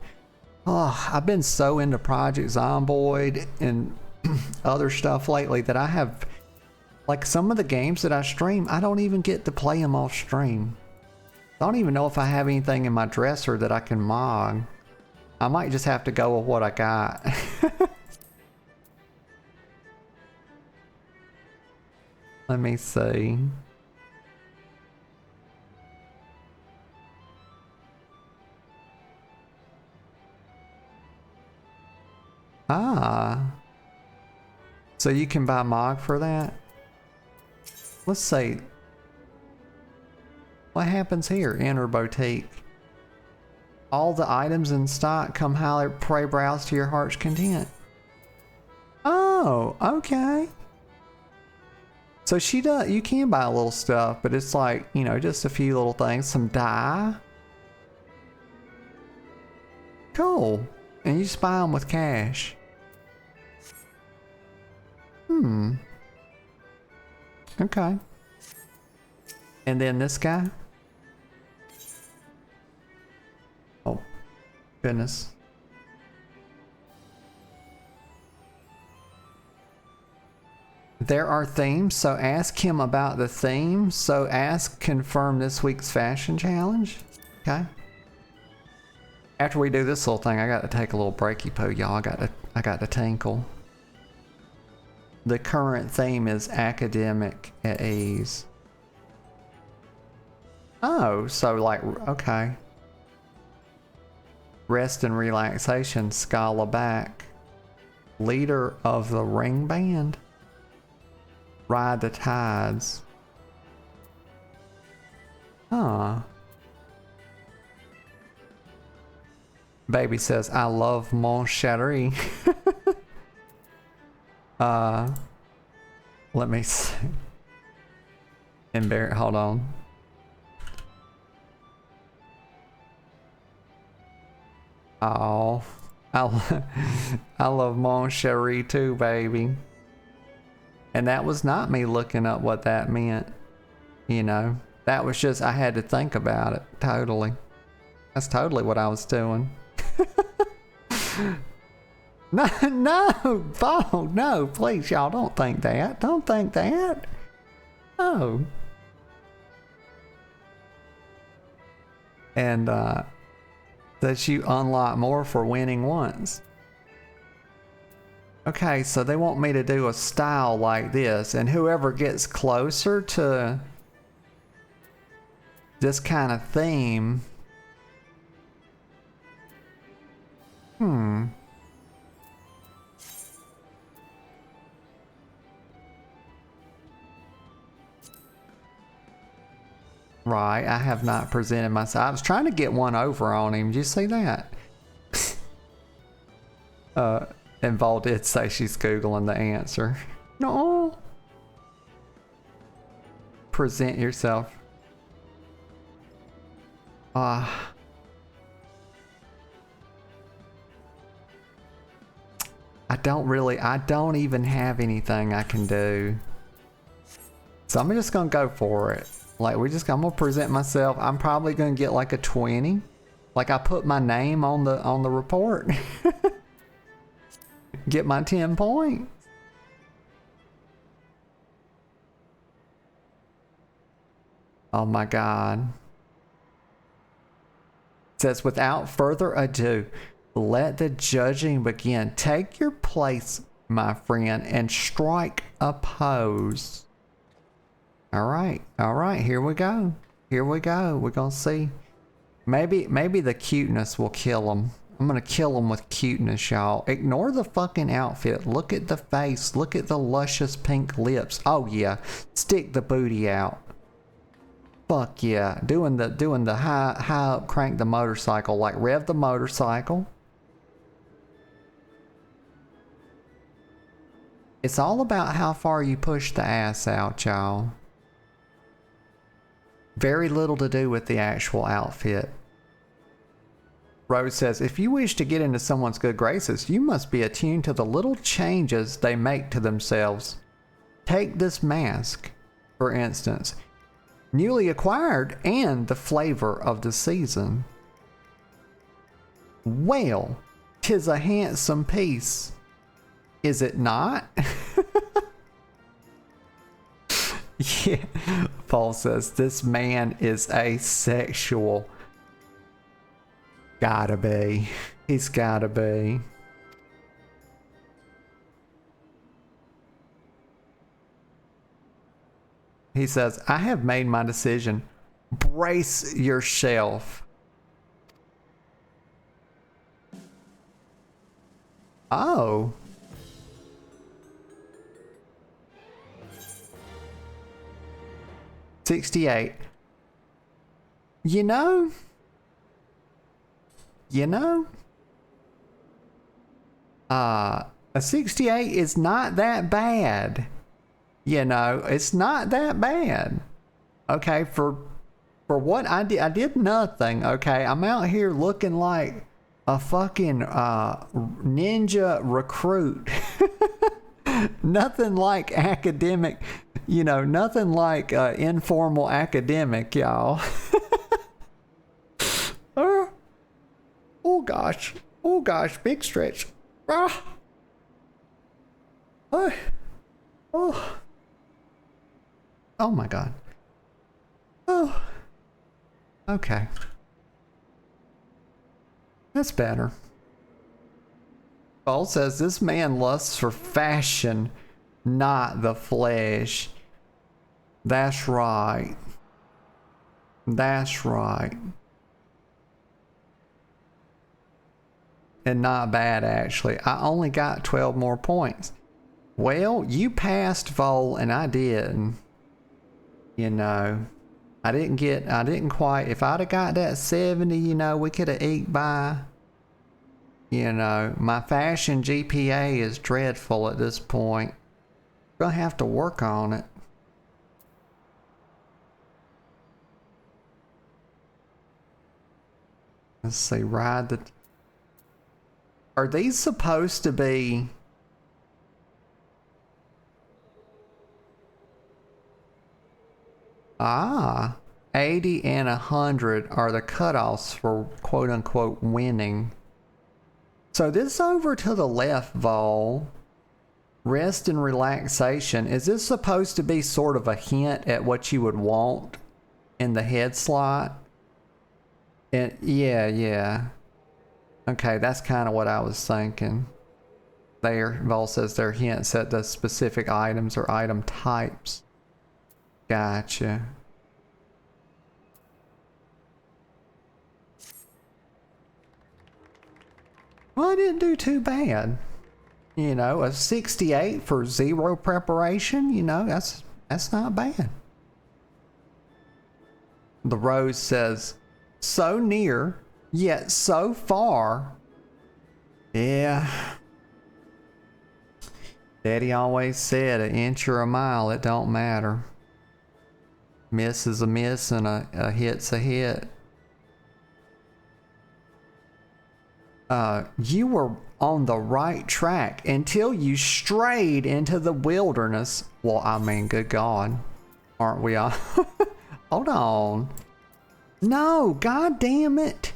I've been so into Project Zomboid and other stuff lately that I have, like some of the games that I stream, I don't even get to play them off stream. I don't even know if I have anything in my dresser that I can mog. I might just have to go with what I got. Let me see. Ah. So you can buy mog for that? Let's see. What happens here? Enter boutique. All the items in stock come highly, pray browse to your heart's content. Oh, okay. So she does, you can buy a little stuff, but it's like, you know, just a few little things. Some dye. Cool. And you just buy them with cash. Okay. And then this guy. Oh, goodness. There are themes, so ask him about the theme. So ask, confirm this week's fashion challenge. Okay. After we do this little thing, I got to take a little breaky poo, y'all. I got to tinkle. The current theme is academic at ease. Oh, so like, okay. Rest and relaxation, Scala back. Leader of the ring band. Ride the tides. Huh. Baby says, I love mon chéri. Let me see. Hold on. Oh, I love mon chéri too, baby. And that was not me looking up what that meant. You know, that was just, I had to think about it. Totally. That's totally what I was doing. No, Paul, no, please, y'all don't think that. Don't think that. Oh. And, that you unlock more for winning once. Okay, so they want me to do a style like this, and whoever gets closer to this kind of theme. Right, I have not presented myself. I was trying to get one over on him. Did you see that? And Vol did say she's Googling the answer. No. Present yourself. I don't even have anything I can do. So I'm just gonna go for it. Like I'm gonna present myself. I'm probably gonna get like a 20. Like I put my name on the report. Get my 10 points. Oh my God. It says, without further ado, let the judging begin. Take your place, my friend, and strike a pose. All right, here we go. Here we go. We're gonna see. Maybe the cuteness will kill him. I'm gonna kill him with cuteness, y'all. Ignore the fucking outfit. Look at the face. Look at the luscious pink lips. Oh yeah, stick the booty out. Fuck yeah, doing the high up, crank the motorcycle, like rev the motorcycle. It's all about how far you push the ass out, y'all. Very little to do with the actual outfit. Rose says, if you wish to get into someone's good graces, you must be attuned to the little changes they make to themselves. Take this mask, for instance. Newly acquired and the flavor of the season. Well, 'tis a handsome piece. Is it not? Yeah. Paul says, this man is asexual. Gotta be. He's gotta be. He says, I have made my decision. Brace yourself. Oh. $68. You know, a 68 is not that bad. You know, it's not that bad. Okay, for what I did nothing. Okay, I'm out here looking like a fucking ninja recruit. Nothing like academic, you know, nothing like informal academic, y'all. Oh gosh, big stretch. Ah. Oh my God. Oh. Okay. That's better. Paul says this man lusts for fashion, not the flesh. That's right. That's right. And not bad, actually. I only got 12 more points. Well, you passed, Vol, and I didn't. You know, I didn't quite. If I'd have got that 70, you know, we could have eked by. You know, my fashion GPA is dreadful at this point. Gonna have to work on it. Let's see, ride the... Are these supposed to be... Ah, 80 and 100 are the cutoffs for quote-unquote winning. So this over to the left, Vol, rest and relaxation. Is this supposed to be sort of a hint at what you would want in the head slot? And yeah. Okay, that's kind of what I was thinking. There, Vol says they're hints at the specific items or item types. Gotcha. Well, I didn't do too bad. You know, a 68 for 0 preparation, you know, that's not bad. The Rose says, so near, yet so far. Yeah. Daddy always said, an inch or a mile, it don't matter. Miss is a miss and a hit's a hit. You were on the right track until you strayed into the wilderness. Well, I mean, good God. Aren't we all? Hold on. No, God damn it.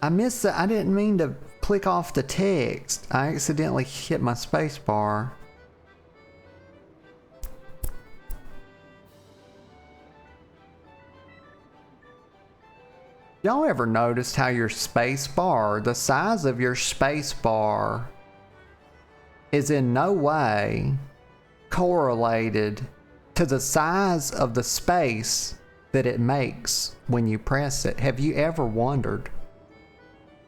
I missed it. I didn't mean to click off the text. I accidentally hit my space bar. Y'all ever noticed how your space bar, the size of your space bar, is in no way correlated to the size of the space that it makes when you press it? Have you ever wondered?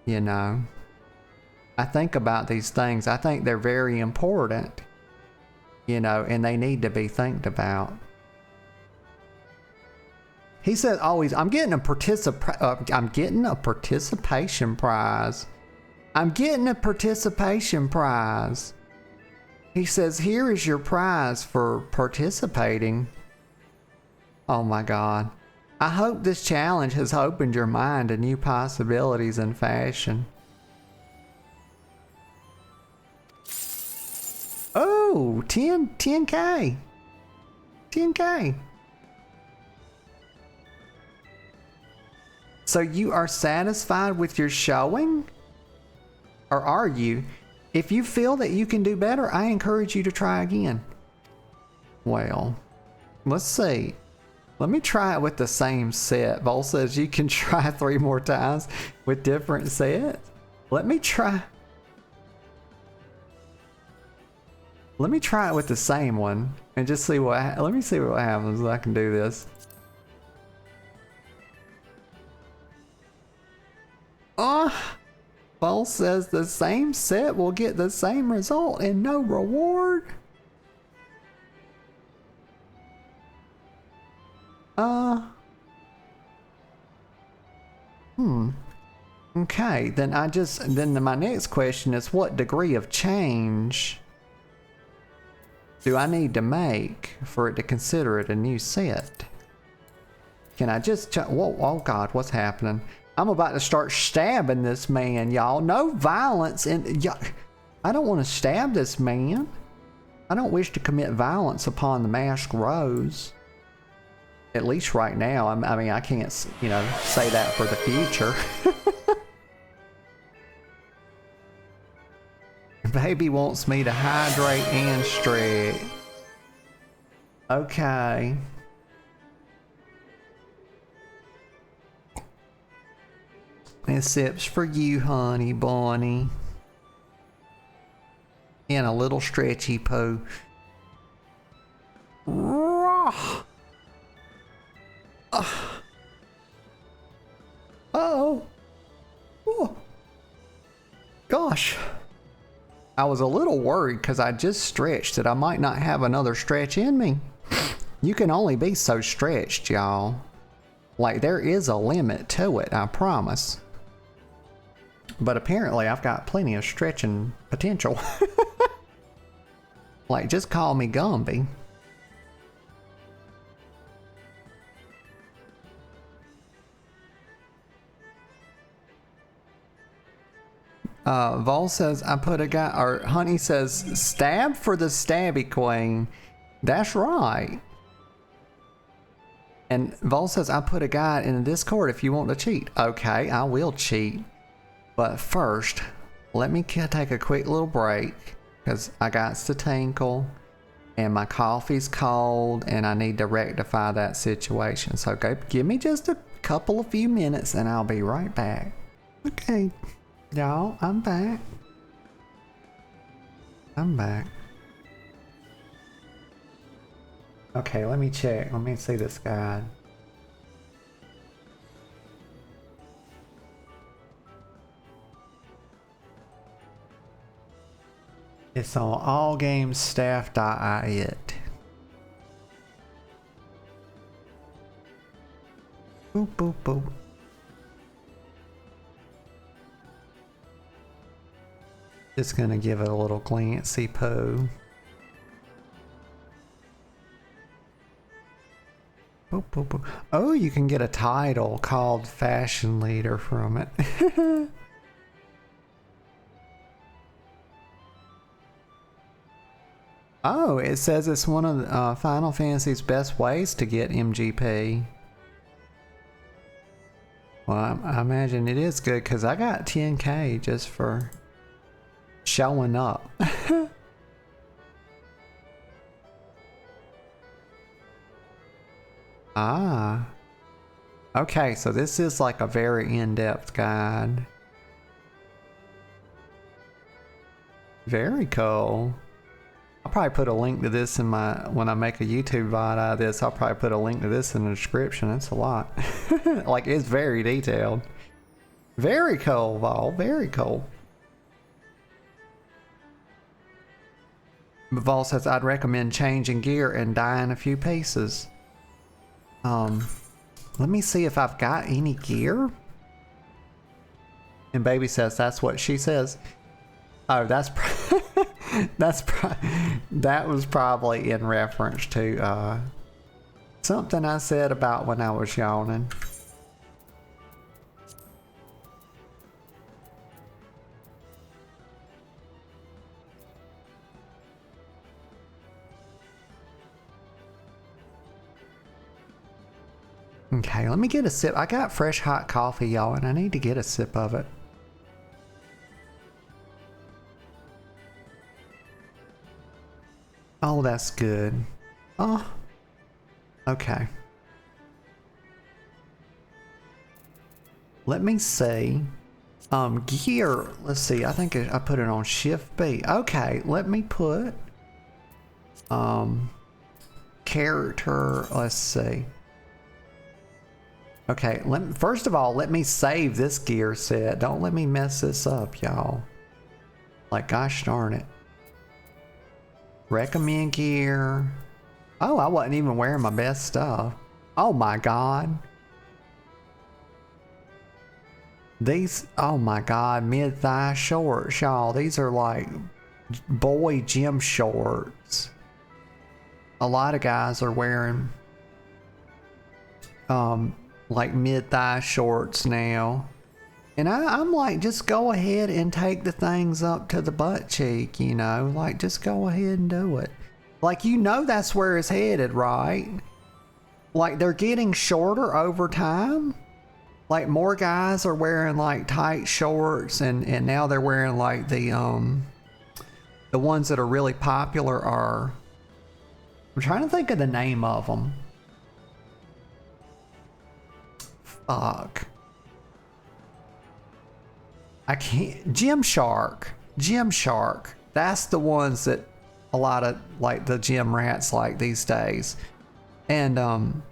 You know, I think about these things. I think they're very important, you know, and they need to be thought about. He said always, I'm getting a participation prize. I'm getting a participation prize. He says, here is your prize for participating. Oh my God. I hope this challenge has opened your mind to new possibilities in fashion. Oh, 10K. 10K. So you are satisfied with your showing? Or are you? If you feel that you can do better, I encourage you to try again. Well, let's see. Let me try it with the same set. Vol says you can try 3 more times with different sets. Let me try it with the same one and just see what, let me see what happens if I can do this. Vol says the same set will get the same result and no reward. Okay, then my next question is, what degree of change do I need to make for it to consider it a new set? Can I just whoa, oh God, what's happening? I'm about to start stabbing this man, y'all. No violence, and I don't want to stab this man. I don't wish to commit violence upon the masked rose. At least right now. I mean, I can't, you know, say that for the future. Baby wants me to hydrate and stretch. Okay. This sip's for you, honey bunny. And a little stretchy poo. Oh. Oh. Gosh. I was a little worried because I just stretched that I might not have another stretch in me. You can only be so stretched, y'all. Like, there is a limit to it, I promise. But apparently I've got plenty of stretching potential. Like, just call me Gumby. Vol says I put a guy, or Honey says stab for the stabby queen. That's right. And Vol says I put a guide in the Discord if you want to cheat. Okay, I will cheat. But first, let me take a quick little break because I got to tinkle and my coffee's cold and I need to rectify that situation. So go, give me just a couple of few minutes and I'll be right back. Okay, y'all, I'm back. I'm back. Okay, let me check. Let me see this guide. It's on allgamestaff.it. Boop, boop, boop. Just gonna give it a little glancy poo. Boop, boop, boop. Oh, you can get a title called Fashion Leader from it. Oh, it says it's one of Final Fantasy's best ways to get MGP. Well, I imagine it is good because I got 10K just for showing up. Ah. Okay, so this is like a very in-depth guide. Very cool. I'll probably put a link to this in my, when I make a YouTube VOD out of this, I'll probably put a link to this in the description. That's a lot. Like, it's very detailed. Very cool, Vol. Very cool. Vol says, I'd recommend changing gear and dyeing a few pieces. Let me see if I've got any gear. And Baby says, that's what she says. Oh, that was probably in reference to something I said about when I was yawning. Okay, let me get a sip. I got fresh hot coffee, y'all, and I need to get a sip of it. Oh, that's good. Oh, okay. Let me see. Gear. Let's see. I think I put it on Shift B. Okay, let me put character. Let's see. Okay, first of all, let me save this gear set. Don't let me mess this up, y'all. Like, gosh darn it. Recommend gear. Oh, I wasn't even wearing my best stuff. Oh my god. These, oh my god, mid-thigh shorts, y'all. These are like boy gym shorts. A lot of guys are wearing like mid-thigh shorts now. And I'm like, just go ahead and take the things up to the butt cheek, you know? Like, just go ahead and do it. Like, you know that's where it's headed, right? Like, they're getting shorter over time. Like, more guys are wearing, like, tight shorts, and now they're wearing, like, the ones that are really popular are... I'm trying to think of the name of them. Fuck. I can't. Gymshark. That's the ones that a lot of like the gym rats like these days. And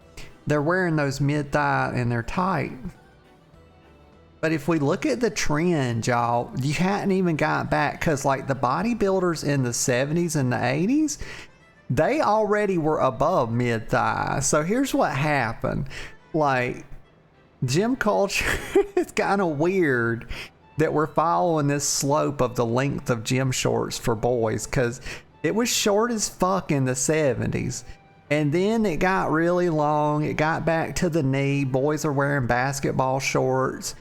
they're wearing those mid-thigh and they're tight. But if we look at the trend, y'all, you hadn't even got back, because like the bodybuilders in the 70s and the 80s, they already were above mid-thigh. So here's what happened. Like, gym culture is kind of weird that we're following this slope of the length of gym shorts for boys, because it was short as fuck in the 70s, and then it got really long. It got back to the knee. Boys are wearing basketball shorts,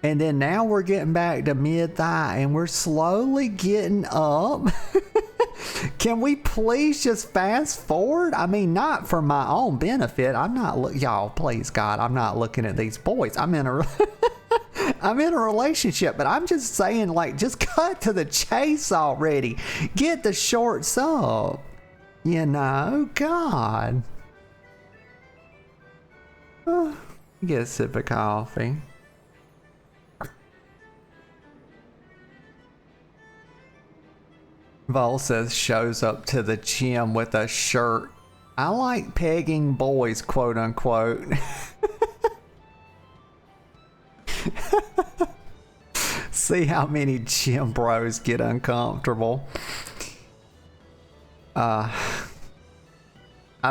and then now we're getting back to mid-thigh, and we're slowly getting up. Can we please just fast forward? I mean, not for my own benefit. I'm not y'all, please God, I'm not looking at these boys. I'm in a relationship, but I'm just saying, like, just cut to the chase already. Get the shorts up. You know, God. Get a sip of coffee. Vol says shows up to the gym with a shirt. I like pegging boys, quote unquote. See how many gym bros get uncomfortable. I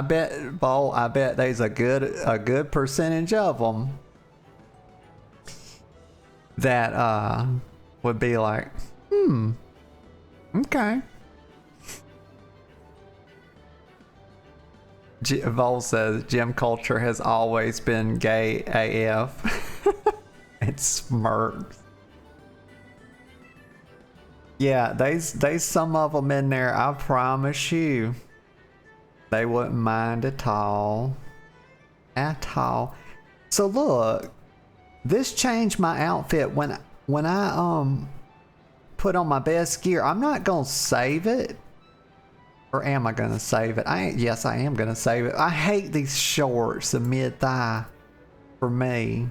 bet, Vol, I bet there's a good percentage of them that would be like, okay. Vol says gym culture has always been gay AF. It smirks. Yeah, there's some of them in there, I promise you. They wouldn't mind at all. At all. So look, this changed my outfit when I put on my best gear. I'm not gonna save it. Or am I gonna save it? Yes, I am gonna save it. I hate these shorts, the mid-thigh for me.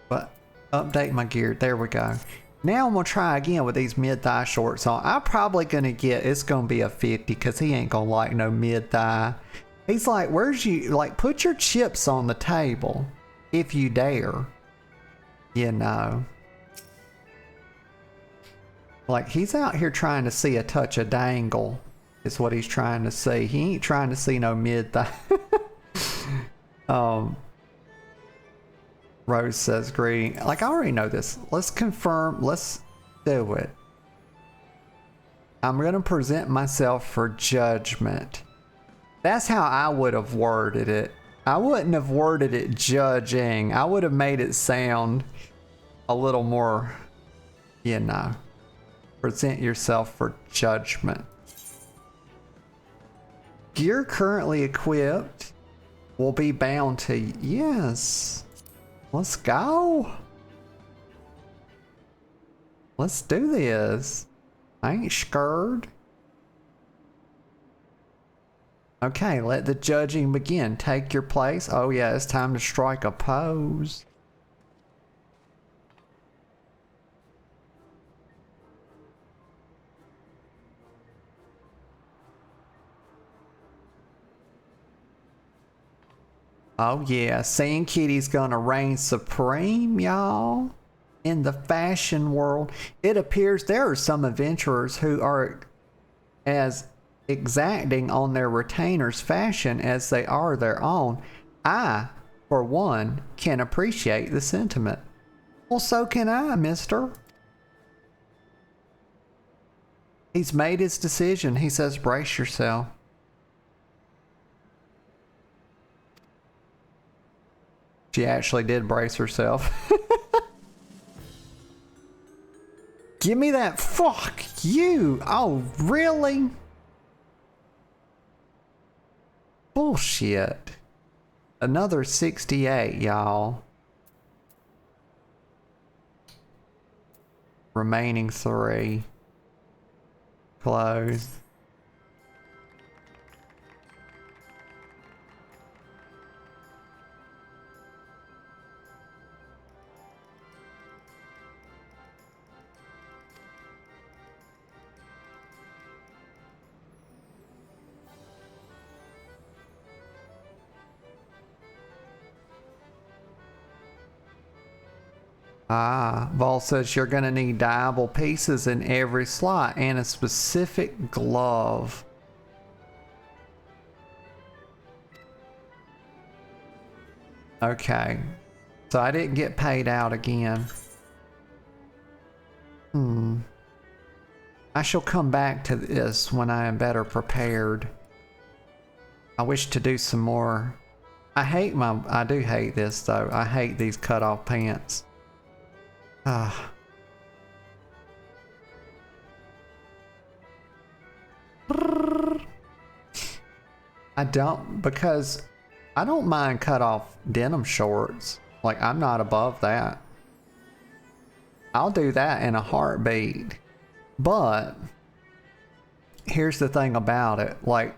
But update my gear. There we go. Now I'm gonna try again with these mid-thigh shorts on. I'm probably gonna get, it's gonna be a 50 because he ain't gonna like no mid-thigh. He's like, where's you, like, put your chips on the table if you dare. You know. Like, he's out here trying to see a touch of dangle is what he's trying to see. He ain't trying to see no mid-thigh. Rose says greeting. Like, I already know this. Let's confirm. Let's do it. I'm going to present myself for judgment. That's how I would have worded it. I wouldn't have worded it judging. I would have made it sound a little more, you know, present yourself for judgment. Gear currently equipped will be bound to, yes. Let's go. Let's do this. I ain't scared. Okay, let the judging begin. Take your place. Oh yeah, it's time to strike a pose. Oh yeah, Sand Kitty's gonna reign supreme, y'all. In the fashion world, it appears there are some adventurers who are as exacting on their retainers' fashion as they are their own. I, for one, can appreciate the sentiment. Well, so can I, mister. He's made his decision. He says, brace yourself. She actually did brace herself. Give me that. Fuck you. Oh, really? Bullshit. Another 68, y'all. Remaining 3. Close. Ah, Vol says you're going to need dyeable pieces in every slot and a specific glove. Okay, so I didn't get paid out again. I shall come back to this when I am better prepared. I wish to do some more. I do hate this though. I hate these cut-off pants. I don't, because I don't mind cut off denim shorts. Like, I'm not above that. I'll do that in a heartbeat. But here's the thing about it. Like,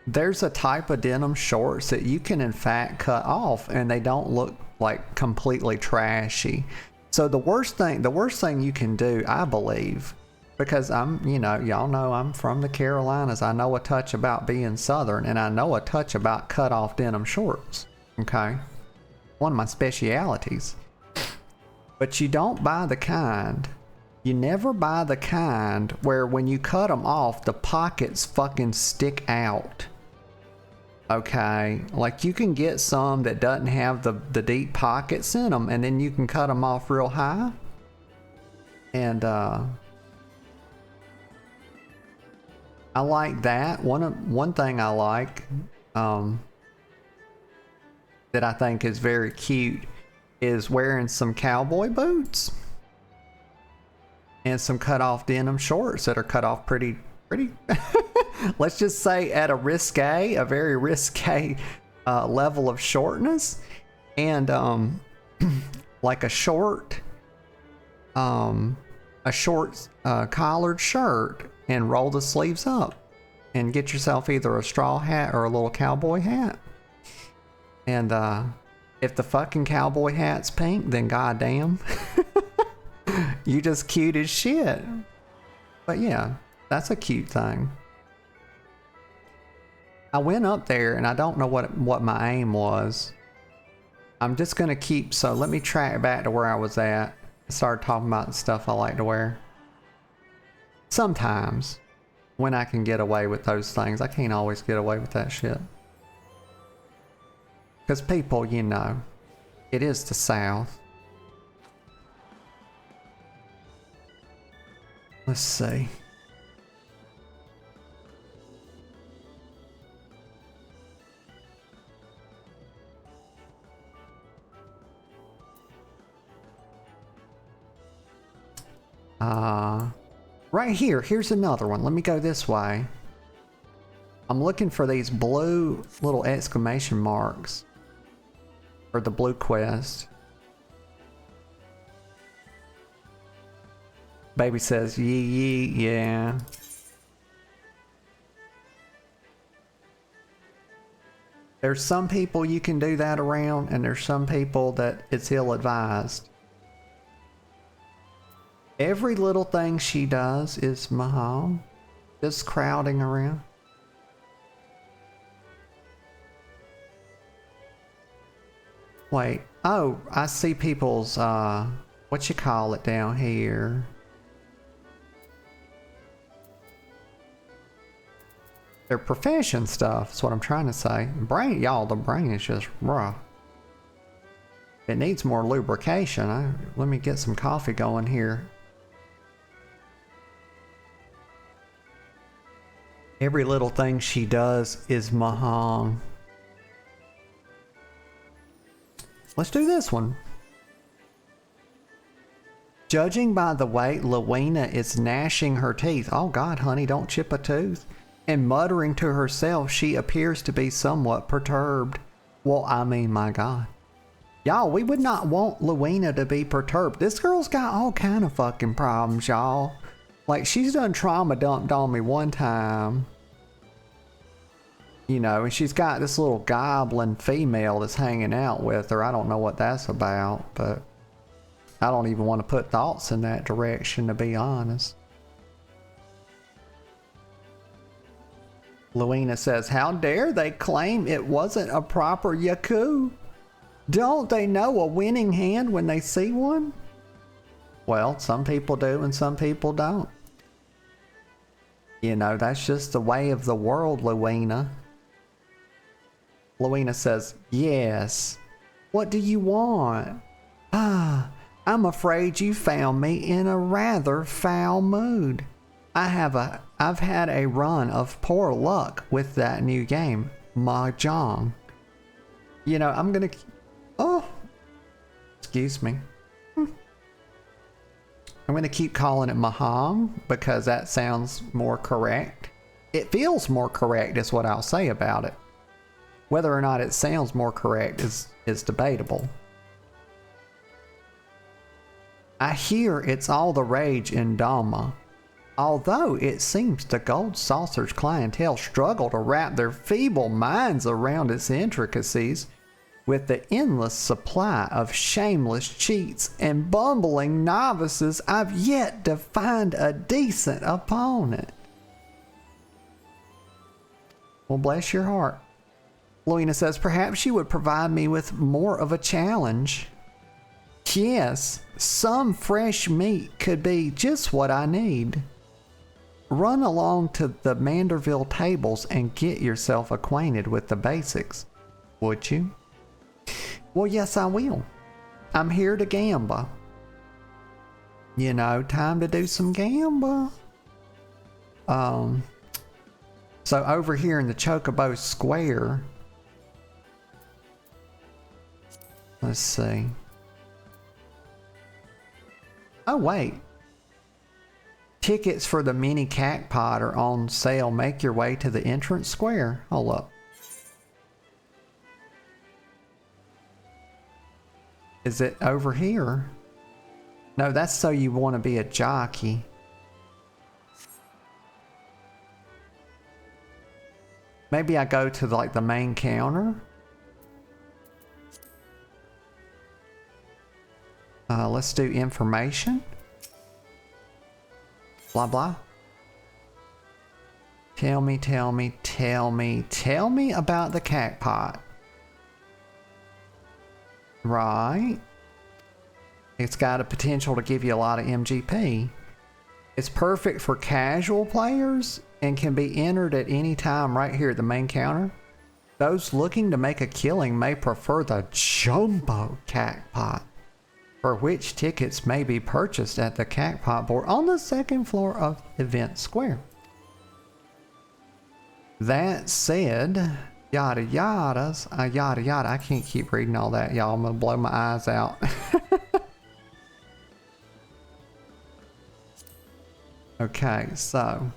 there's a type of denim shorts that you can in fact cut off and they don't look like completely trashy. So the worst thing you can do, I believe, because y'all know I'm from the Carolinas. I know a touch about being Southern, and I know a touch about cut off denim shorts. Okay, one of my specialities. But you don't buy the kind. You never buy the kind where when you cut them off, the pockets fucking stick out. Okay, like you can get some that doesn't have the deep pockets in them, and then you can cut them off real high. And I like that. One thing I like that I think is very cute is wearing some cowboy boots and some cut off denim shorts that are cut off pretty let's just say at a very risque level of shortness, and like a short collared shirt, and roll the sleeves up and get yourself either a straw hat or a little cowboy hat. And if the fucking cowboy hat's pink, then goddamn, you just cute as shit. But yeah, that's a cute thing. I went up there and I don't know what my aim was. I'm just gonna keep, so let me track back to where I was at. I started talking about the stuff I like to wear. Sometimes, when I can get away with those things. I can't always get away with that shit. Because people, you know, it is the South. Let's see. Right here, here's another one. Let me go this way. I'm looking for these blue little exclamation marks for the blue quest. Baby says, yee, yeah. There's some people you can do that around, and there's some people that it's ill-advised. Every little thing she does is Mahjong, just crowding around. Wait, oh, I see people's, what you call it down here? Their profession stuff, that's what I'm trying to say. Brain, y'all, the brain is just rough. It needs more lubrication. Let me get some coffee going here. Every little thing she does is Mahjong. Let's do this one. Judging by the way Lewena is gnashing her teeth, oh God, honey, don't chip a tooth, and muttering to herself, she appears to be somewhat perturbed. Well, I mean, my God. Y'all, we would not want Lewena to be perturbed. This girl's got all kind of fucking problems, y'all. Like, she's done trauma dumped on me one time. You know, and she's got this little goblin female that's hanging out with her. I don't know what that's about, but I don't even want to put thoughts in that direction, to be honest. Lewena says, how dare they claim it wasn't a proper Yaku? Don't they know a winning hand when they see one? Well, some people do and some people don't. You know, that's just the way of the world, Lewena. Lewena says, yes. What do you want? I'm afraid you found me in a rather foul mood. I've had a run of poor luck with that new game, Mahjong. You know, I'm gonna... Oh! Excuse me. I'm gonna keep calling it Mahjong because that sounds more correct. It feels more correct is what I'll say about it. Whether or not it sounds more correct is debatable. I hear it's all the rage in Doma. Although it seems the Gold Saucer's clientele struggle to wrap their feeble minds around its intricacies, with the endless supply of shameless cheats and bumbling novices, I've yet to find a decent opponent. Well, bless your heart. Lewena says, perhaps you would provide me with more of a challenge. Yes, some fresh meat could be just what I need. Run along to the Manderville tables and get yourself acquainted with the basics, would you? Well, yes, I will. I'm here to gamble. You know, time to do some gamble. So over here in the Chocobo Square, let's see. Oh wait. Tickets for the Mini Cactpot are on sale. Make your way to the entrance square. Hold up. Is it over here? No, that's so you want to be a jockey. Maybe I go to like the main counter. Let's do information. Blah, blah. Tell me about the Cactpot. Right. It's got a potential to give you a lot of MGP. It's perfect for casual players and can be entered at any time right here at the main counter. Those looking to make a killing may prefer the Jumbo Cactpot, for which tickets may be purchased at the Cactpot board on the second floor of Event Square. That said, yada yadas, yada yada. I can't keep reading all that, y'all. I'm gonna blow my eyes out. Okay, so.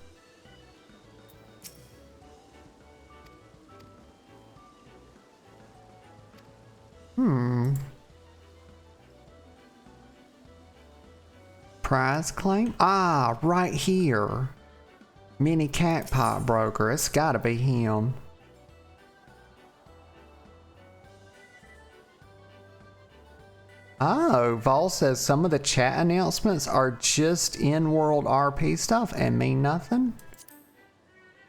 Prize claim? Ah, right here. Mini Cactpot broker. It's gotta be him. Oh, Vol says some of the chat announcements are just in-world RP stuff and mean nothing?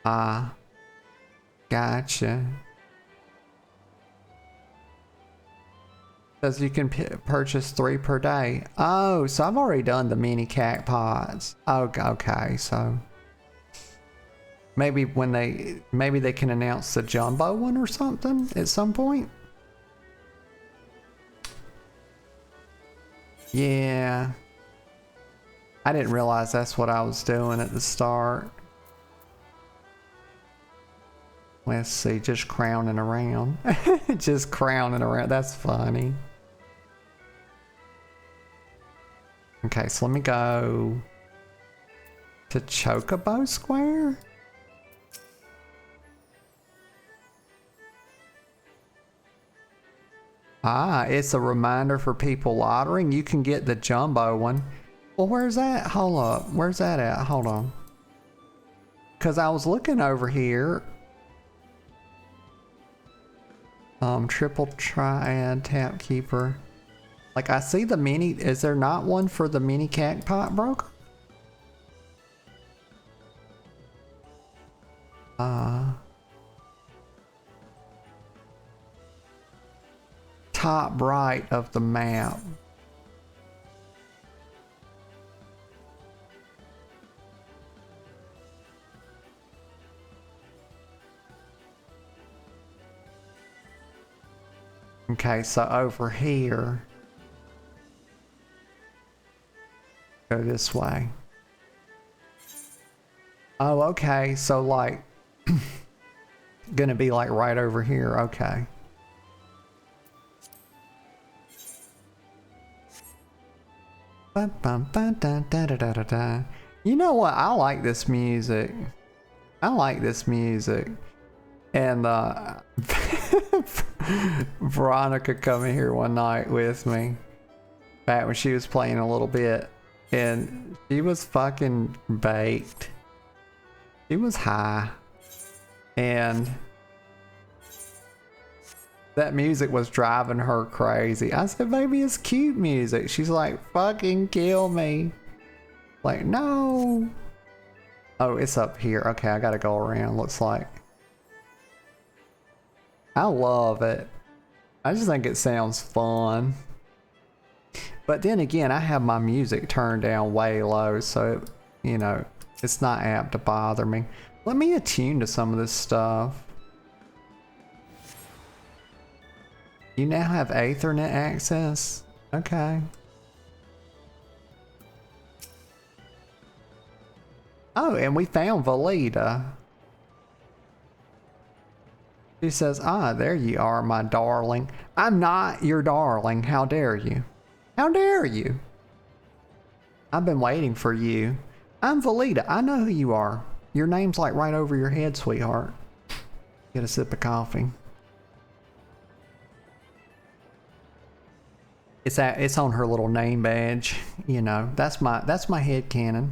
Ah, gotcha. Says you can purchase 3 per day. Oh, so I've already done the Mini Cactpots. Oh, okay, so maybe when maybe they can announce the Jumbo one or something at some point. Yeah, I didn't realize that's what I was doing at the start. Let's see, just crowning around. Just crowning around, that's funny. Okay, so let me go to Chocobo Square. Ah, it's a reminder for people lottering. You can get the Jumbo one. Well, where's that? Hold up. Where's that at? Hold on. Because I was looking over here. Triple Triad, Tap Keeper. Like, I see the mini. Is there not one for the Mini Cactpot broker? Top right of the map. Okay, so over here. Go this way. Oh, okay, so like gonna be like right over here. Okay. You know what? I like this music. I like this music. And Veronica come in here one night with me back when she was playing a little bit, and she was fucking baked. She was high, and that music was driving her crazy. I said, baby, it's cute music. She's like, fucking kill me. Like, no. Oh, it's up here. Okay, I gotta go around, looks like. I love it. I just think it sounds fun. But then again, I have my music turned down way low, so, you know, it's not apt to bother me. Let me attune to some of this stuff. You now have Ethernet access? Okay. Oh, and we found Valida. She says, ah, there you are, my darling. I'm not your darling. How dare you? How dare you? I've been waiting for you. I'm Valita. I know who you are. Your name's like right over your head, sweetheart. Get a sip of coffee. It's on her little name badge. You know, that's my headcanon.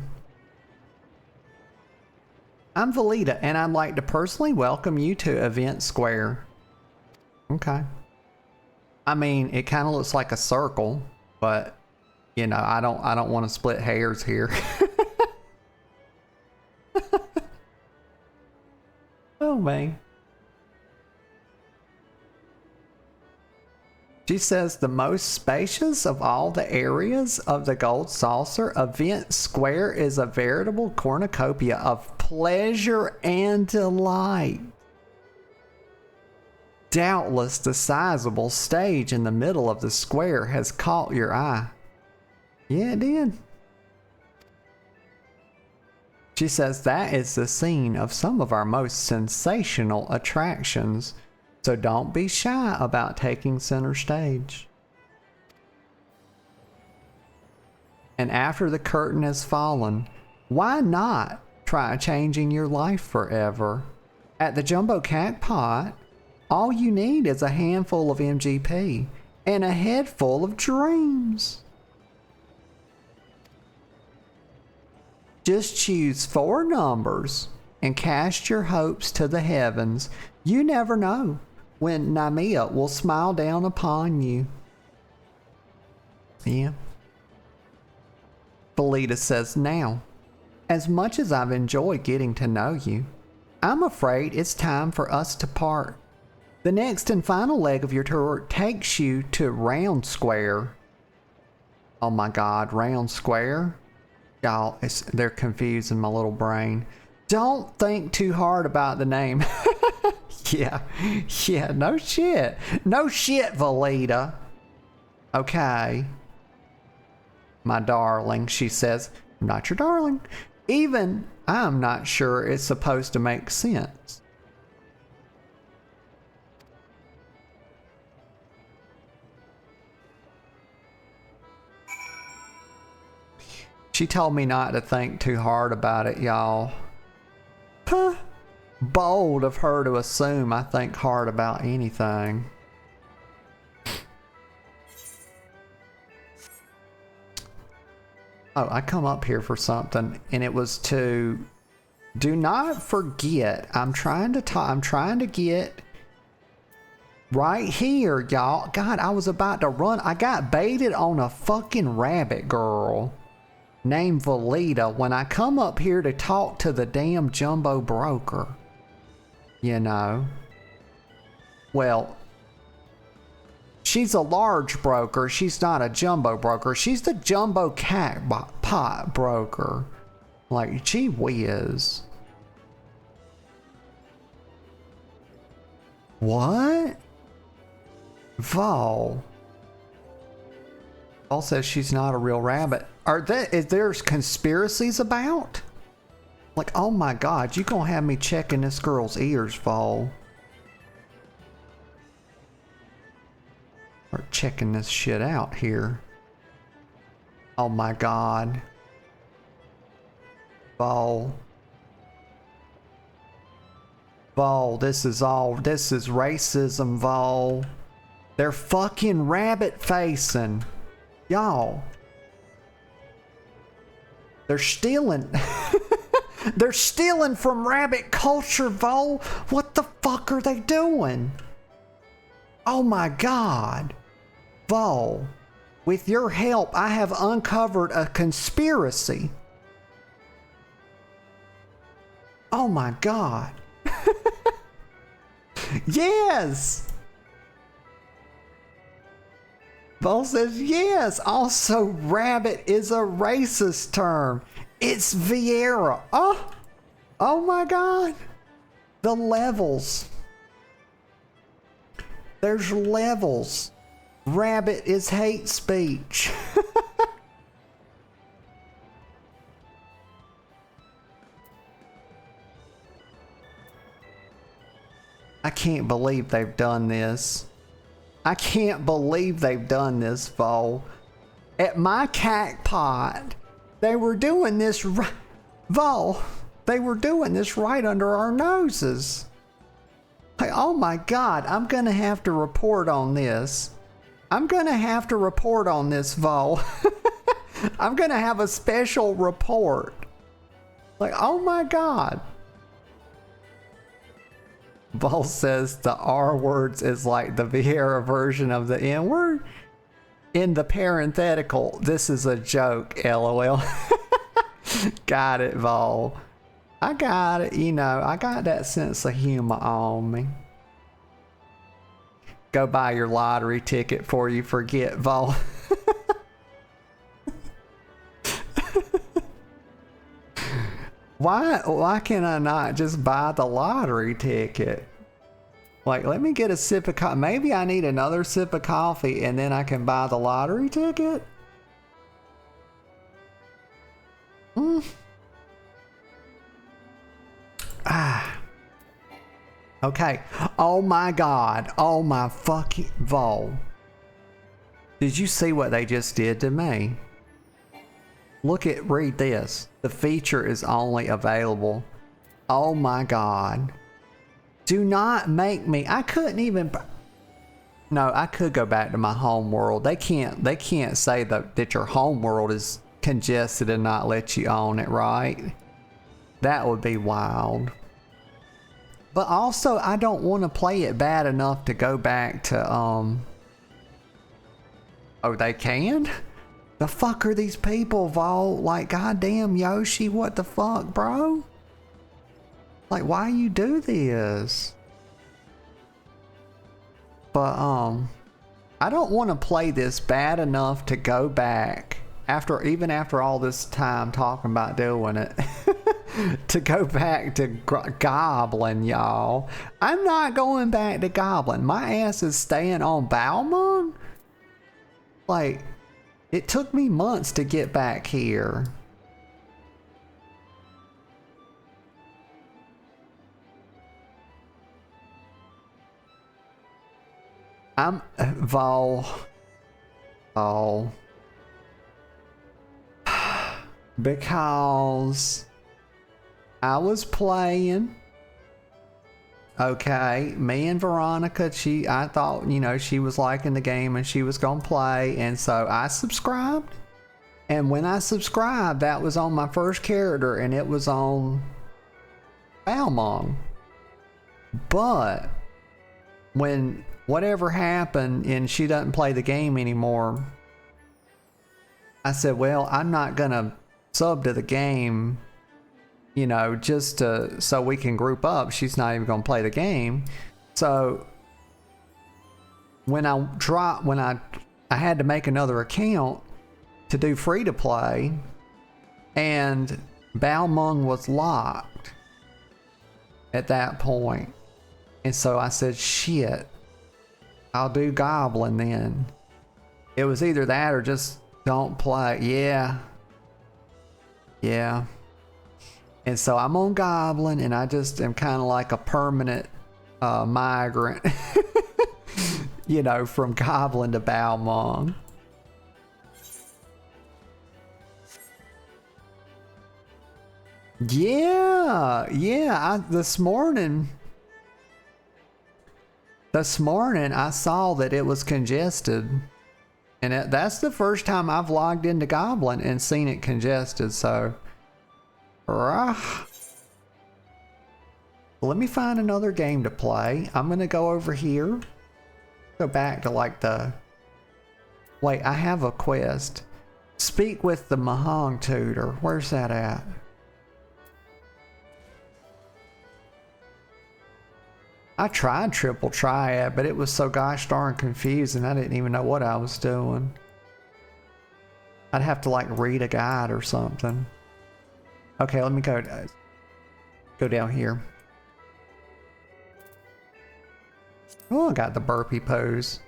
I'm Valita, and I'd like to personally welcome you to Event Square. Okay. I mean, it kind of looks like a circle, but you know, I don't want to split hairs here. Oh man. She says the most spacious of all the areas of the Gold Saucer, Event Square is a veritable cornucopia of pleasure and delight. Doubtless the sizable stage in the middle of the square has caught your eye. Yeah, it did. She says that is the scene of some of our most sensational attractions. So don't be shy about taking center stage. And after the curtain has fallen, why not try changing your life forever? At the Jumbo Cactpot, all you need is a handful of MGP and a head full of dreams. Just choose 4 numbers and cast your hopes to the heavens. You never know when Namia will smile down upon you. Yeah. Valita says, now, as much as I've enjoyed getting to know you, I'm afraid it's time for us to part. The next and final leg of your tour takes you to Round Square. Oh my God, Round Square? Y'all, they're confusing my little brain. Don't think too hard about the name. Yeah, no shit. No shit, Valita. Okay. My darling, she says, I'm not your darling. Even I'm not sure it's supposed to make sense. She told me not to think too hard about it, y'all. Huh. Bold of her to assume I think hard about anything. Oh, I come up here for something, and it was to do not forget. I'm trying to get right here, y'all. God, I was about to run. I got baited on a fucking rabbit girl named Valita when I come up here to talk to the damn jumbo broker. You know, well, she's a large broker. She's not a jumbo broker. She's the Jumbo Cactpot broker. Like, gee whiz. What? Vol says she's not a real rabbit. Is there conspiracies about? Like, oh my God, you gonna have me checking this girl's ears, Vol. Or checking this shit out here. Oh my God. Vol, this is racism, Vol. They're fucking rabbit facing. Y'all. They're stealing. They're stealing from rabbit culture, Vol. What the fuck are they doing? Oh my God. Vol, with your help, I have uncovered a conspiracy. Oh my God. Yes. Vol says yes. Also, rabbit is a racist term. It's Vieira. Oh my God. The levels. There's levels. Rabbit is hate speech. I can't believe they've done this. I can't believe they've done this, Vol. At my Cactpot, they were doing this right. Vol, they were doing this right under our noses. Like, oh my God, I'm gonna have to report on this. I'm gonna have to report on this, Vol. I'm gonna have a special report. Like, oh my God. Vol says the R words is like the Vieira version of the N word. In the parenthetical, this is a joke, LOL. Got it, Vol. I got it, you know, I got that sense of humor on me. Go buy your lottery ticket before you forget, Vol. Why can I not just buy the lottery ticket? Like, let me get a sip of coffee. Maybe I need another sip of coffee and then I can buy the lottery ticket? Okay. Oh my God. Oh my fucking Vol. Did you see what they just did to me? Read this. The feature is only available. Oh my God. Do not make me. I couldn't even. No, I could go back to my home world. They can't say that your home world is congested and not let you own it, right? That would be wild. But also, I don't want to play it bad enough to go back to, Oh, they can? The fuck are these people, Vol? Like, goddamn, Yoshi, what the fuck, bro? Like, why you do this? But, I don't want to play this bad enough to go back even after all this time talking about doing it. To go back to Goblin, y'all. I'm not going back to Goblin. My ass is staying on Balmung. Like, it took me months to get back here. Vol. Because I was playing. Okay, me and Veronica, I thought, you know, she was liking the game and she was gonna play, and so I subscribed. And when I subscribed, that was on my first character and it was on Balmung. But when whatever happened and she doesn't play the game anymore, I said, well, I'm not gonna sub to the game, you know, just so we can group up. She's not even gonna play the game. So when I had to make another account to do free to play, and Balmung was locked at that point. And so I said, shit, I'll do Goblin then. It was either that or just don't play. Yeah. And so I'm on Goblin, and I just am kind of like a permanent migrant, you know, from Goblin to Balmung. Yeah. This morning I saw that it was congested, and that's the first time I've logged into Goblin and seen it congested. So, let me find another game to play. I'm gonna go over here, go back to like wait, I have a quest. Speak with the Mahjong tutor. Where's that at? I tried triple triad, but it was so gosh darn confusing. I didn't even know what I was doing. I'd have to like read a guide or something. Okay, let me go down here. Oh, I got the burpee pose.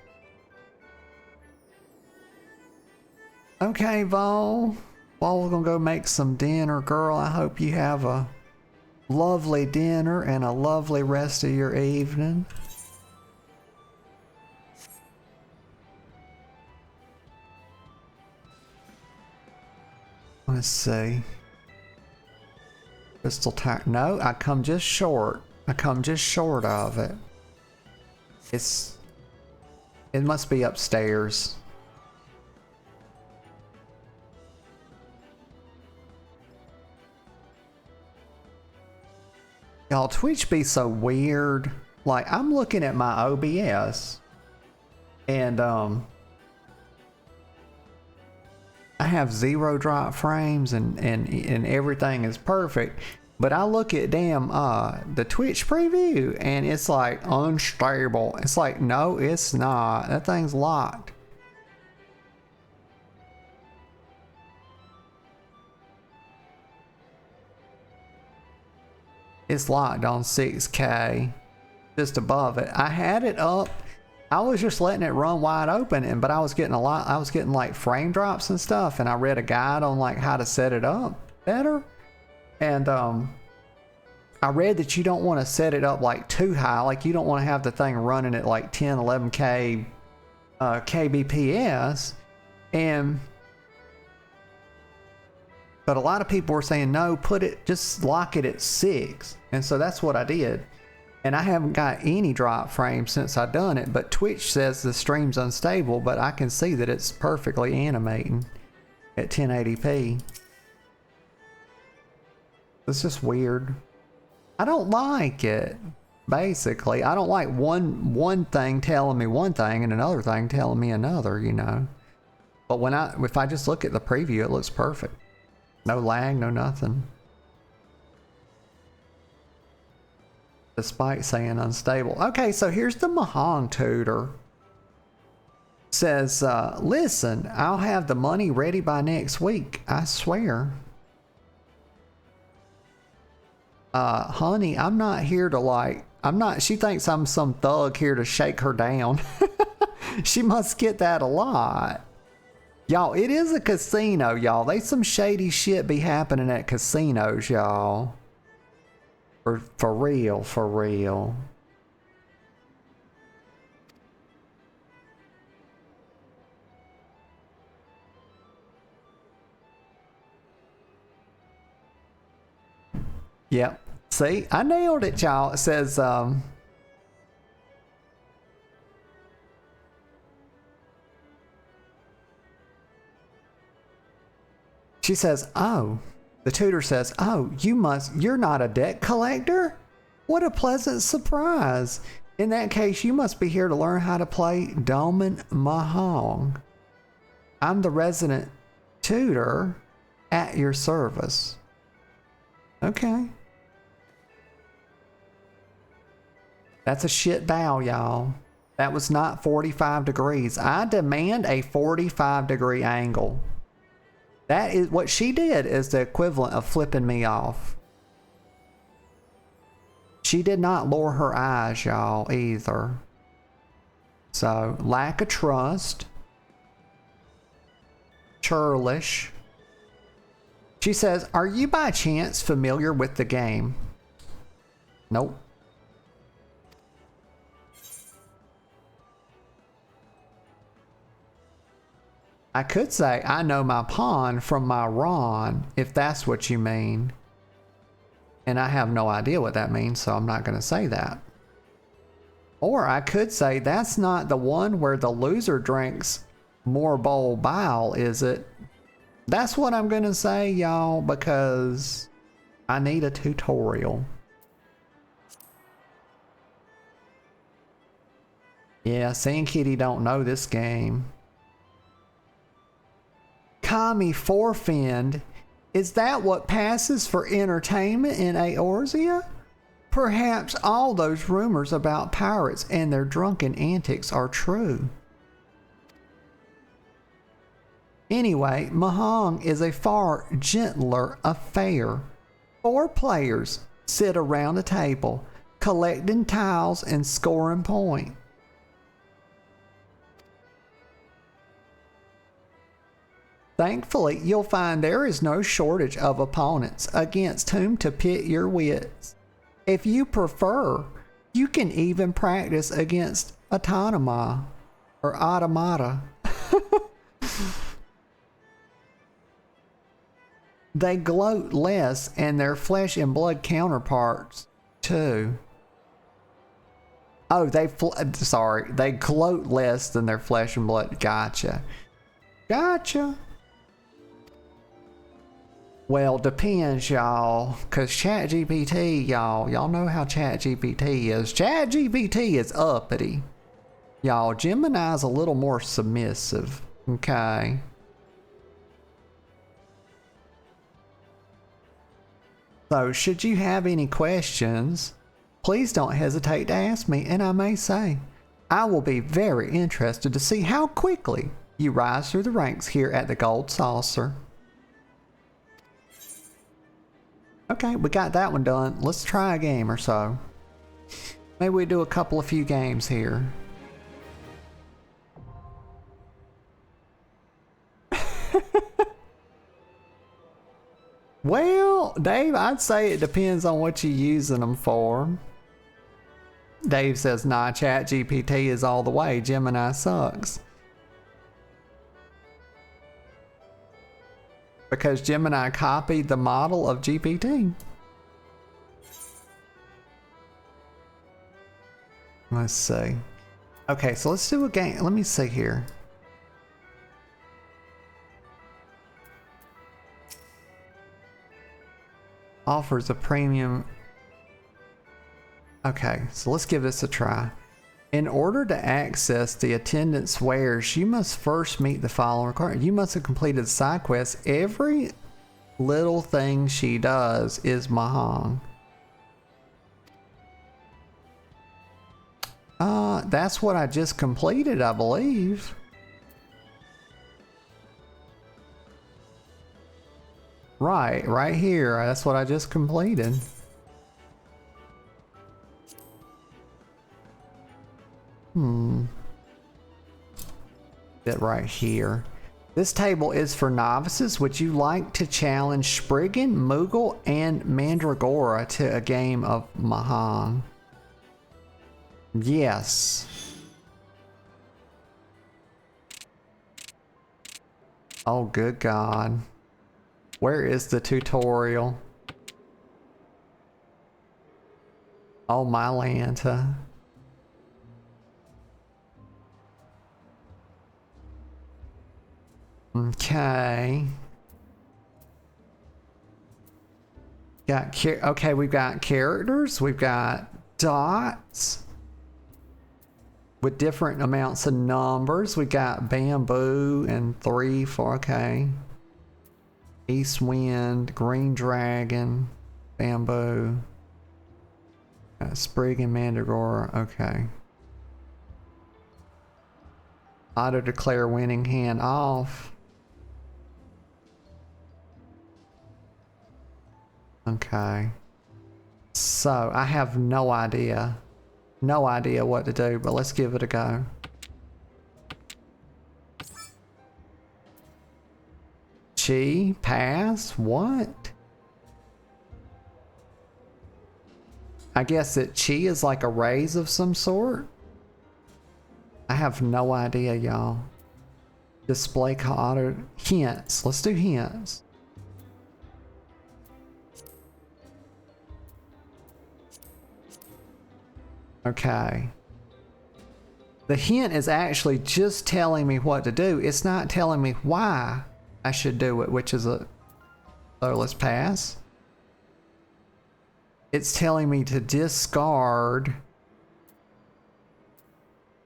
Okay, Vol. Vol's gonna go make some dinner, girl. I hope you have a lovely dinner and a lovely rest of your evening. Let's see. Crystal Tower. No, I come just short. I come just short of it. It must be upstairs. Y'all, Twitch be so weird. Like, I'm looking at my OBS and I have 0 drop frames and everything is perfect. But I look at damn the Twitch preview and it's like unstable. It's like, no, it's not. That thing's locked. It's locked on 6K, just above it. I had it up. I was just letting it run wide open, but I was getting like frame drops and stuff, and I read a guide on like how to set it up better. And I read that you don't want to set it up like too high. Like you don't want to have the thing running at like 10, 11K kbps. But a lot of people were saying, no, just lock it at 6. And so that's what I did. And I haven't got any drop frames since I've done it, but Twitch says the stream's unstable, but I can see that it's perfectly animating at 1080p. It's just weird. I don't like it, basically. I don't like one thing telling me one thing and another thing telling me another, you know. But if I just look at the preview, it looks perfect. No lag, no nothing. Despite saying unstable. Okay, so here's the Mahjong tutor. Says, listen, I'll have the money ready by next week. I swear. Honey, I'm not here to she thinks I'm some thug here to shake her down. She must get that a lot. Y'all, it is a casino, y'all. They some shady shit be happening at casinos, y'all. For real, for real. Yep. See, I nailed it, y'all. It says, she says, oh, the tutor says, oh, you're not a debt collector? What a pleasant surprise. In that case, you must be here to learn how to play Doman Mahjong. I'm the resident tutor at your service. Okay. That's a shit bow, y'all. That was not 45 degrees. I demand a 45-degree angle. That is what she did, is the equivalent of flipping me off. She did not lower her eyes, y'all, either. So, lack of trust. Churlish. She says, are you by chance familiar with the game? Nope. I could say I know my pawn from my Ron, if that's what you mean. And I have no idea what that means, so I'm not going to say that. Or I could say that's not the one where the loser drinks more bowl bile, is it? That's what I'm going to say, y'all, because I need a tutorial. Yeah, Sand Kitty don't know this game. Kami Forefend, is that what passes for entertainment in Eorzea? Perhaps all those rumors about pirates and their drunken antics are true. Anyway, Mahjong is a far gentler affair. 4 players sit around a table, collecting tiles and scoring points. Thankfully, you'll find there is no shortage of opponents against whom to pit your wits. If you prefer, you can even practice against automata. They gloat less in their flesh and blood counterparts, too. Oh, they gloat less than their flesh and blood. Gotcha. Well, depends, y'all, because ChatGPT, y'all know how ChatGPT is. ChatGPT is uppity. Y'all, Gemini's a little more submissive, okay? So, should you have any questions, please don't hesitate to ask me, and I may say, I will be very interested to see how quickly you rise through the ranks here at the Gold Saucer. Okay, we got that one done. Let's try a game or so. Maybe we do a few games here. Well, Dave, I'd say it depends on what you're using them for. Dave says, nah, ChatGPT is all the way. Gemini sucks. Because Gemini copied the model of GPT. Let's see. Okay, so let's do a game. Let me see here. Offers a premium. Okay, so let's give this a try. In order to access the attendant's wares, you must first meet the following requirement. You must have completed side quests. Every little thing she does is Mahjong. That's what I just completed, I believe. Right here. That's what I just completed. That right here. This table is for novices. Would you like to challenge Spriggan, Moogle, and Mandragora to a game of Mahjong? Yes. Oh, good God. Where is the tutorial? Oh, my Lanta. Okay. Okay, we've got characters. We've got dots with different amounts of numbers. We got bamboo and 3, 4. Okay. East wind, green dragon, bamboo, sprig and mandragora. Okay. Auto declare winning hand off. Okay. So I have no idea what to do, but let's give it a go. Chi, pass, what? I guess that chi is like a raise of some sort. I have no idea, y'all. Display auto hints. Let's do hints. Okay. The hint is actually just telling me what to do. It's not telling me why I should do it, which is so let's pass. It's telling me to discard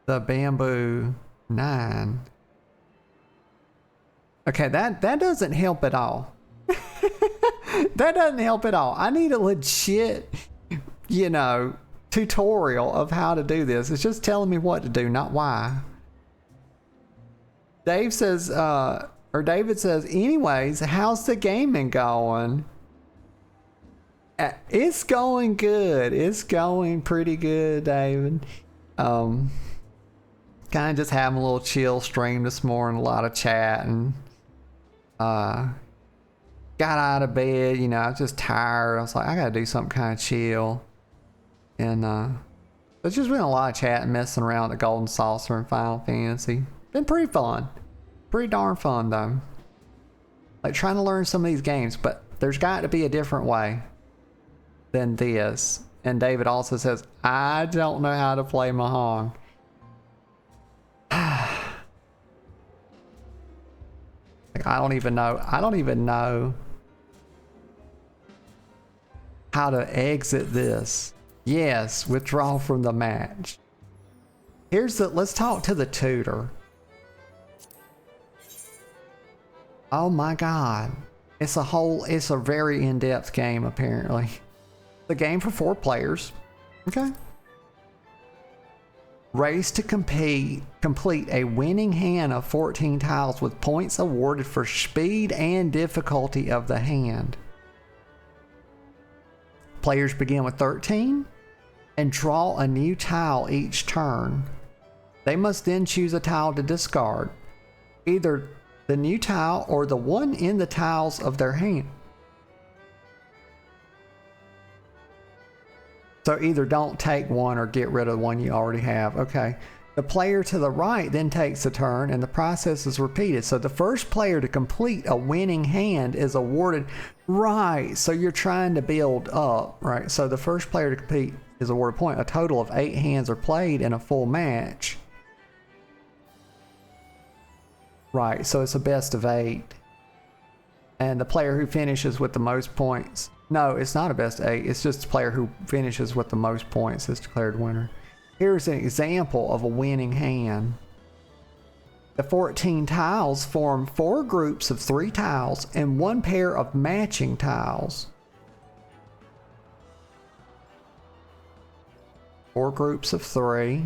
the bamboo 9. Okay, that doesn't help at all. That doesn't help at all. I need a legit, tutorial of how to do this. It's just telling me what to do, not why. David says, anyways, how's the gaming going? It's going good. It's going pretty good, David. Kind of just having a little chill stream this morning, a lot of chat, and Got out of bed, you know, I was just tired. I was like, I gotta do something kind of chill. And there's just been a lot of chat and messing around with the Golden Saucer and Final Fantasy. Been pretty fun. Pretty darn fun though. Like trying to learn some of these games, but there's got to be a different way than this. And David also says, I don't know how to play Mahjong. Like, I don't even know how to exit this. Yes, withdraw from the match. Let's talk to the tutor. Oh my god. It's a very in-depth game apparently. The game for 4 players. Okay. Race to complete a winning hand of 14 tiles with points awarded for speed and difficulty of the hand. Players begin with 13 and draw a new tile each turn. They must then choose a tile to discard, either the new tile or the one in the tiles of their hand. So either don't take one or get rid of the one you already have. Okay. The player to the right then takes a turn and the process is repeated. So the first player to complete a winning hand is awarded. Right. So you're trying to build up, right? So the first player to complete is awarded a point. A total of 8 hands are played in a full match. Right. So it's a best of 8. And the player who finishes with the most points. No, it's not a best of 8. It's just the player who finishes with the most points is declared winner. Here's an example of a winning hand. The 14 tiles form 4 groups of 3 tiles and 1 pair of matching tiles. 4 groups of 3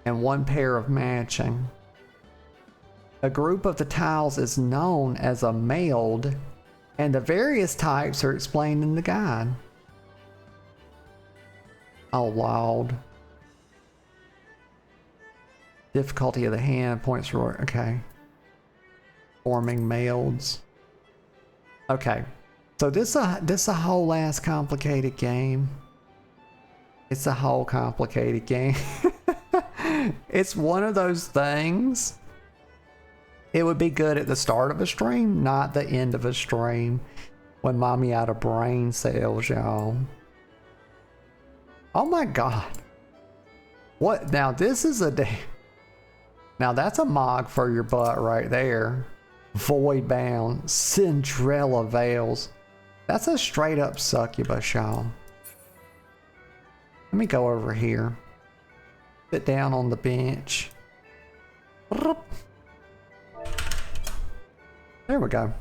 and 1 pair of matching. A group of the tiles is known as a mailed, and the various types are explained in the guide. Oh, loud. Difficulty of the hand, points for, okay. Forming maileds. Okay. So this a whole ass complicated game. It's a whole complicated game. It's one of those things. It would be good at the start of a stream, not the end of a stream. When mommy out of brain cells, y'all. Oh my god. What? Now this is a day. Now that's a mog for your butt right there. Void bound. Cinderella veils. That's a straight up succubus, y'all. Let me go over here. Sit down on the bench. There we go.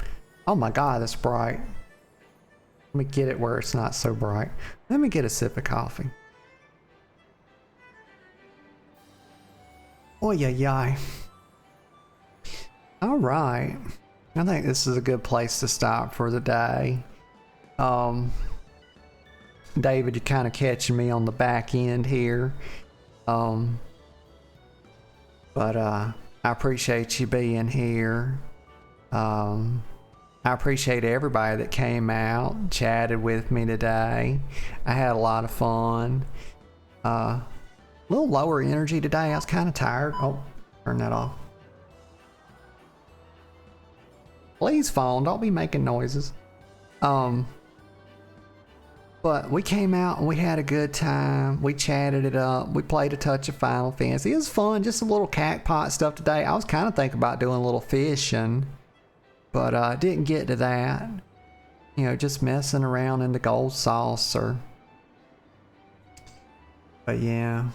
Oh my god, that's bright. Let me get it where it's not so bright. Let me get a sip of coffee. Oh yeah, yeah. All right. I think this is a good place to stop for the day. David, you're kind of catching me on the back end here. But I appreciate you being here. I appreciate everybody that came out and chatted with me today. I had a lot of fun. A little lower energy today. I was kind of tired. Oh, turn that off. Please, phone, don't be making noises. But we came out and we had a good time. We chatted it up. We played a touch of Final Fantasy. It was fun. Just a little Cactpot stuff today. I was kind of thinking about doing a little fishing, but didn't get to that. You know, just messing around in the gold saucer. But yeah.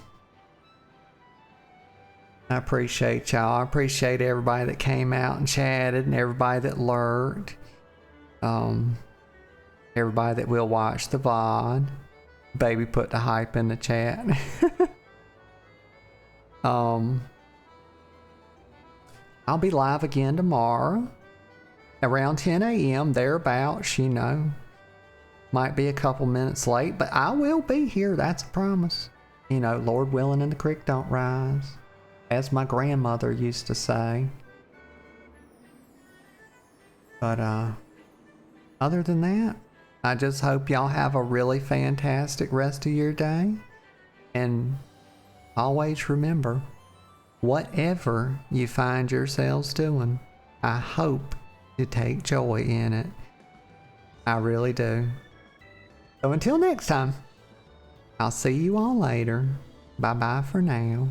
I appreciate y'all. I appreciate everybody that came out and chatted and everybody that lurked. Everybody that will watch the VOD. Baby put the hype in the chat. I'll be live again tomorrow. Around 10 a.m. thereabouts, you know. Might be a couple minutes late, but I will be here. That's a promise. You know, Lord willing and the creek don't rise. As my grandmother used to say. But other than that, I just hope y'all have a really fantastic rest of your day. And always remember, whatever you find yourselves doing, I hope you take joy in it. I really do. So until next time, I'll see you all later. Bye bye for now.